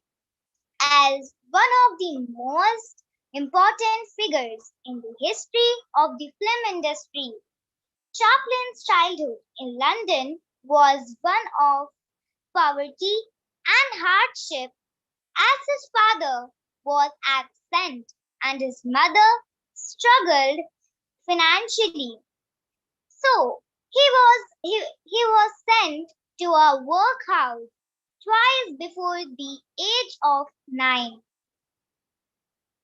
as one of the most important figures in the history of the film industry. Chaplin's childhood in London was one of poverty and hardship as his father was absent and his mother struggled financially. So he was sent to a workhouse twice before the age of 9.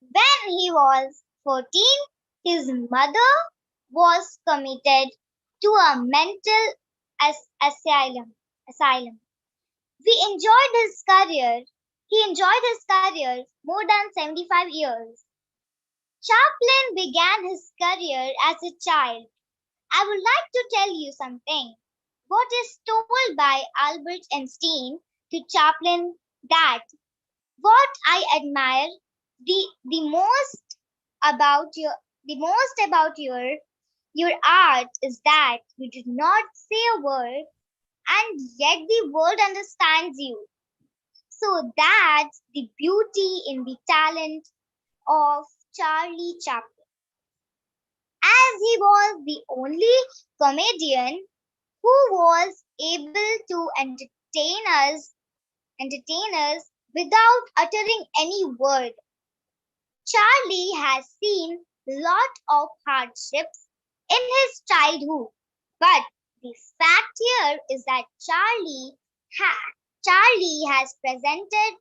When he was 14, his mother was committed to a mental asylum. He enjoyed his career more than 75 years. Chaplin began his career as a child. I would like to tell you something. What is told by Albert Einstein to Chaplin that what I admire the most about your art is that you did not say a word and yet the world understands you. So that's the beauty in the talent of Charlie Chaplin. As he was the only comedian who was able to entertain us without uttering any word. Charlie has seen lot of hardships in his childhood, but the fact here is that Charlie has presented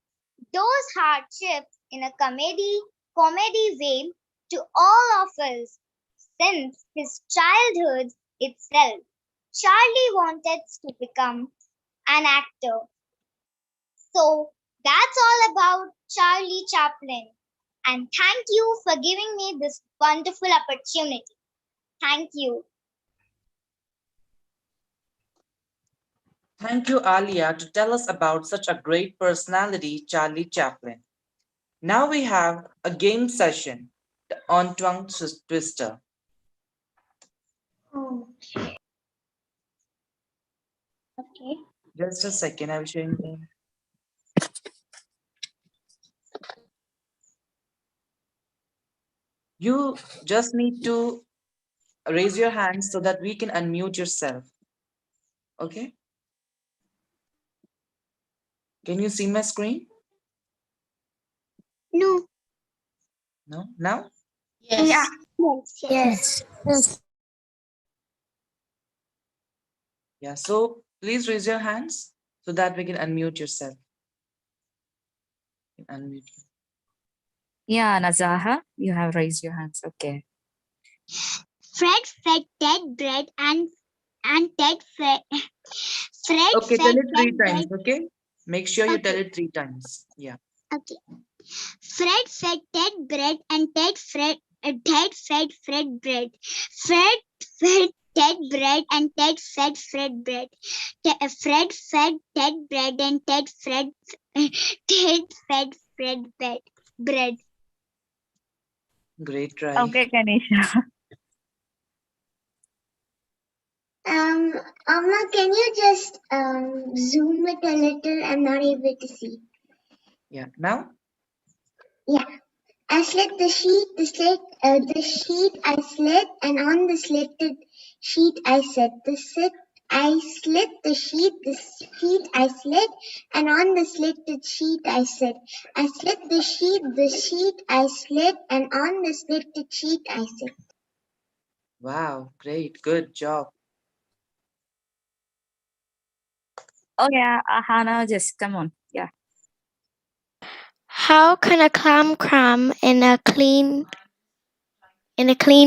those hardships in a comedy way to all of us since his childhood itself. Charlie wanted to become an actor. So that's all about Charlie Chaplin. And thank you for giving me this wonderful opportunity. Thank you. Thank you, Alia, to tell us about such a great personality, Charlie Chaplin. Now we have a game session on Tongue Twister. Okay. Just a second, I'm showing you. You just need to raise your hand so that we can unmute yourself. Okay? Can you see my screen? No. No? Now? Yes. Yeah. Yes. Yeah, so please raise your hands so that we can unmute yourself. Unmute. Yeah, Nazaha, you have raised your hands. Okay. Fred fed Ted bread and Ted fed Fred Okay, fed tell it 3 Ted times, bread. okay? Make sure you tell Okay. it 3 times. Yeah. Okay. Fred fed Ted bread and Ted fed Fred bread. Fred fed Ted bread and Ted fed Fred bread. Fred fed Ted bread and Ted fed Fred bread. Great try. Okay, Kanisha. Amma, can you just zoom it a little? I'm not able to see. Yeah. Now? Yeah. I slit the sheet, the sheet I slit, and on the slitted sheet I said, I slit the sheet I slit, and on the slitted sheet I said, I slit the sheet I slit, and on the slitted sheet I said. Wow, great. Good job. Oh yeah, Hannah, just come on. Yeah. How can a clam cram in a clean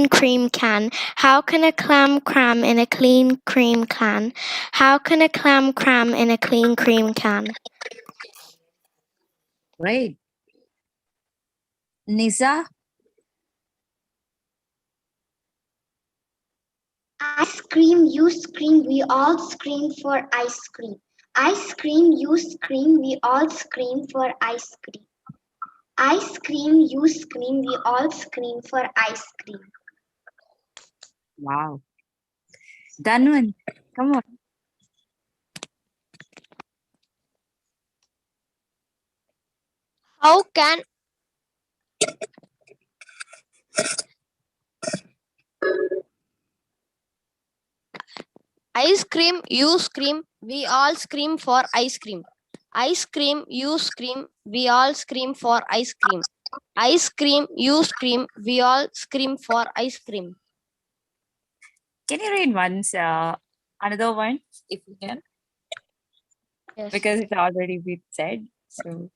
cream can? How can a clam cram in a clean cream can? How can a clam cram in a clean cream can? Great. Nisa? Ice cream, you scream, we all scream for ice cream. Ice cream, you scream, we all scream for ice cream. Ice cream, you scream, we all scream for ice cream. Wow. Danwan, come on. How can ice cream, you scream, we all scream for ice cream. Ice cream, you scream, we all scream for ice cream. Ice cream, you scream, we all scream for ice cream. Can you read once another one if you can? Yes. Because it's already been said. So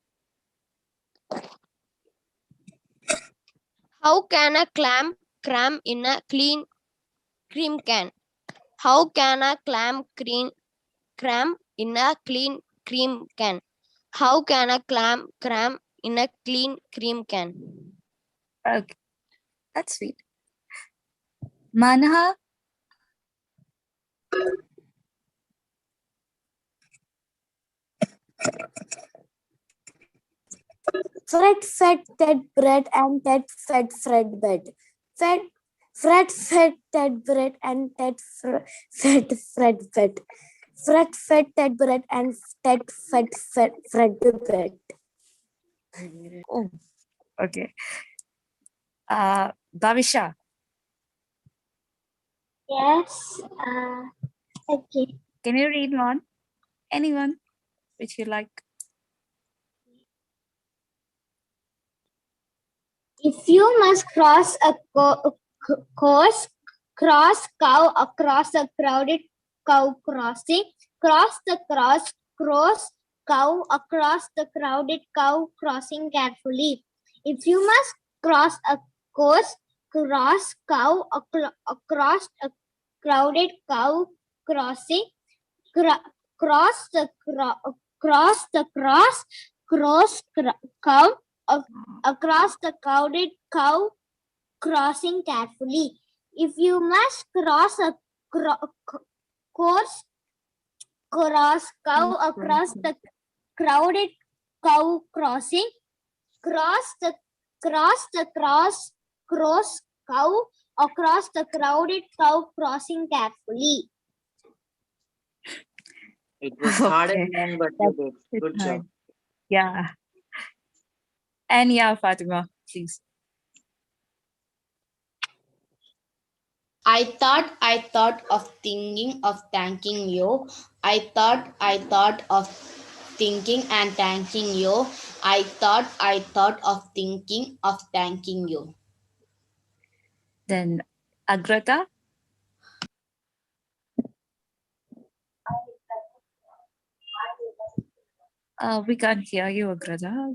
How can a clam cram in a clean cream can? How can a clam cram in a clean cream can? How can a clam cram in a clean cream can? okay. That's sweet. Manha? Fred fed that bread and that fed Fred bed. Fred fed that bread and that fed Fred bed. Fred fed that bread and that fed Fred bed. Oh, okay. Bhavisha? Yes. Okay. Can you read one? Anyone which you like? If you must cross a course, cross cow across a crowded cow crossing, cross cow across the crowded cow crossing carefully. If you must cross a course, cross cow across a crowded cow crossing, cross cow across the crowded cow crossing carefully. If you must cross a course, cross cow across the crowded cow crossing, cross cow across the crowded cow crossing carefully. It was hard Okay. and long, but you did. It's Good hard. job. Yeah. And yeah, Fatima, please. I thought of thinking of thanking you. I thought of thinking and thanking you. I thought of thinking of thanking you. Then Agrata? We can't hear you, Agrata.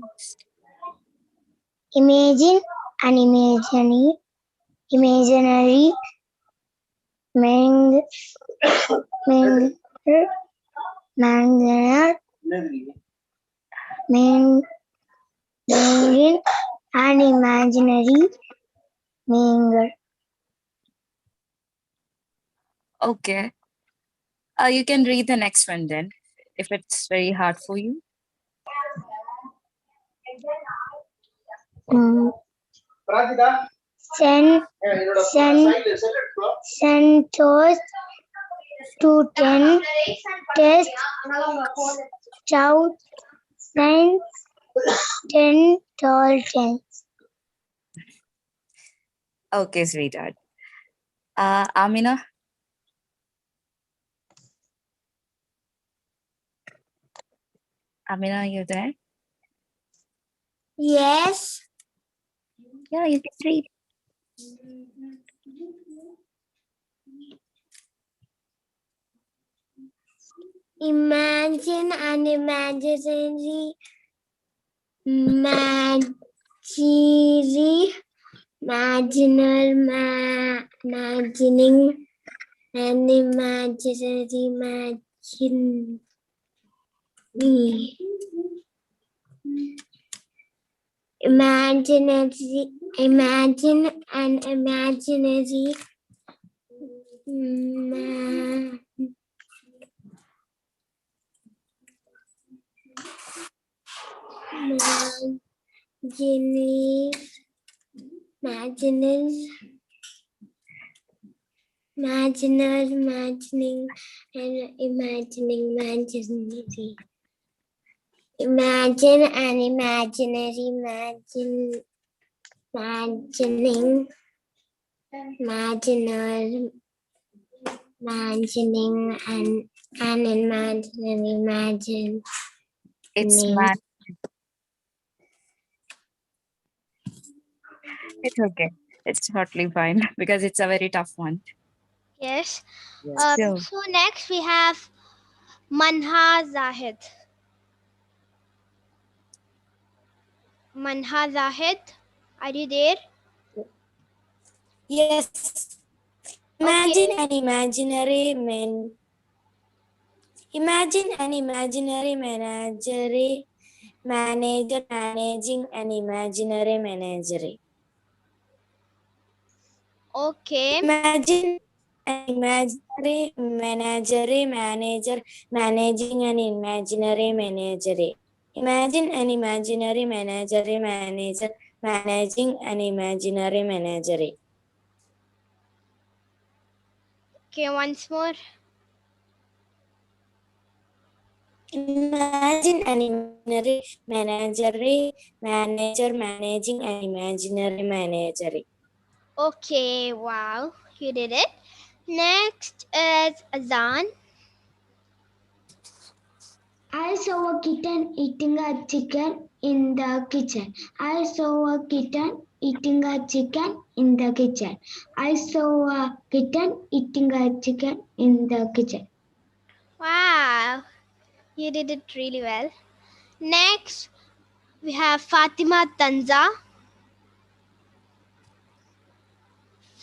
Imagine an imaginary manner an imaginary manger. Okay. You can read the next one then, if it's very hard for you. Centos to 10 test stout 9 10 tall 10. Okay, sweetheart. Amina? Amina, are you there? Yes. Yeah, you can read. Imagine Imagine an imaginary imaginary imagining an imaginary imagine an imaginary imagining and imaginary. Imagine an imaginary imagining an imaginary It's imagining. It's okay. It's totally fine because it's a very tough one. Yes. So, So next we have Manha Zahid. Manha Zahid, are you there? Yes. Imagine an imaginary man. Imagine an imaginary manager managing an imaginary manager. Okay. Imagine an imaginary manager managing an imaginary manager. Imagine an imaginary manager managing an imaginary manager. Okay, once more. Imagine an imaginary manager managing an imaginary manager. Okay, wow, you did it. Next is Azan. I saw a kitten eating a chicken in the kitchen. I saw a kitten eating a chicken in the kitchen. I saw a kitten eating a chicken in the kitchen. Wow, you did it really well. Next, we have Fatima Tanza.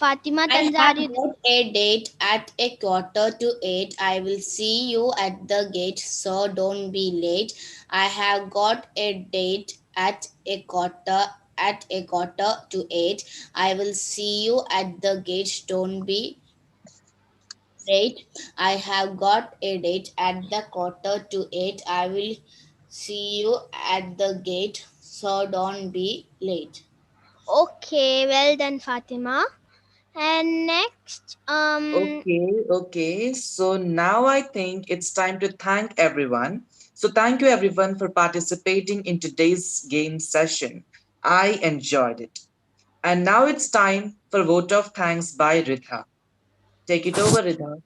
Fatima I Tanza, have are you got a date at 7:45. I will see you at the gate, so don't be late. I have got a date at 7:45. I will see you at the gate, don't be late. I have got a date at the 7:45. I will see you at the gate, so don't be late. Okay, well done, Fatima. And next, Okay. So now I think it's time to thank everyone. So thank you everyone for participating in today's game session. I enjoyed it. And now it's time for vote of thanks by Ritha. Take it over, Ritha.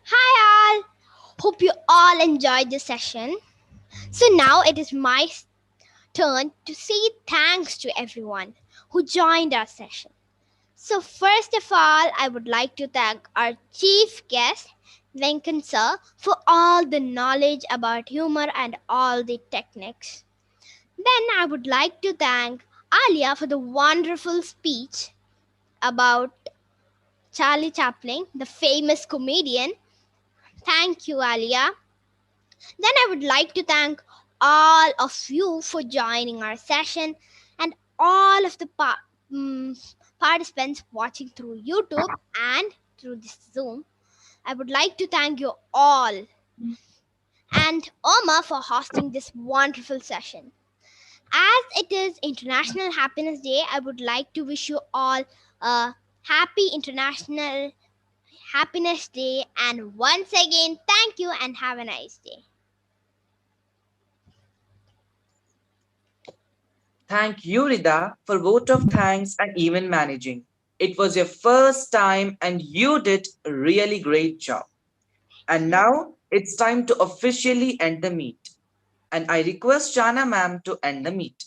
hi all. Hope you all enjoyed the session. So now it is my turn to say thanks to everyone who joined our session. So first of all, I would like to thank our chief guest, Venkat sir, for all the knowledge about humor and all the techniques. Then I would like to thank Alia for the wonderful speech about Charlie Chaplin, the famous comedian. Thank you, Alia. Then I would like to thank all of you for joining our session and all of the participants watching through YouTube and through this Zoom. I would like to thank you all and Oma for hosting this wonderful session. As it is International Happiness Day, I would like to wish you all a happy International Happiness Day, and once again, thank you and have a nice day. Thank you, Rida, for vote of thanks and event managing. It was your first time and you did a really great job. And now it's time to officially end the meet. And I request Jana ma'am to end the meet.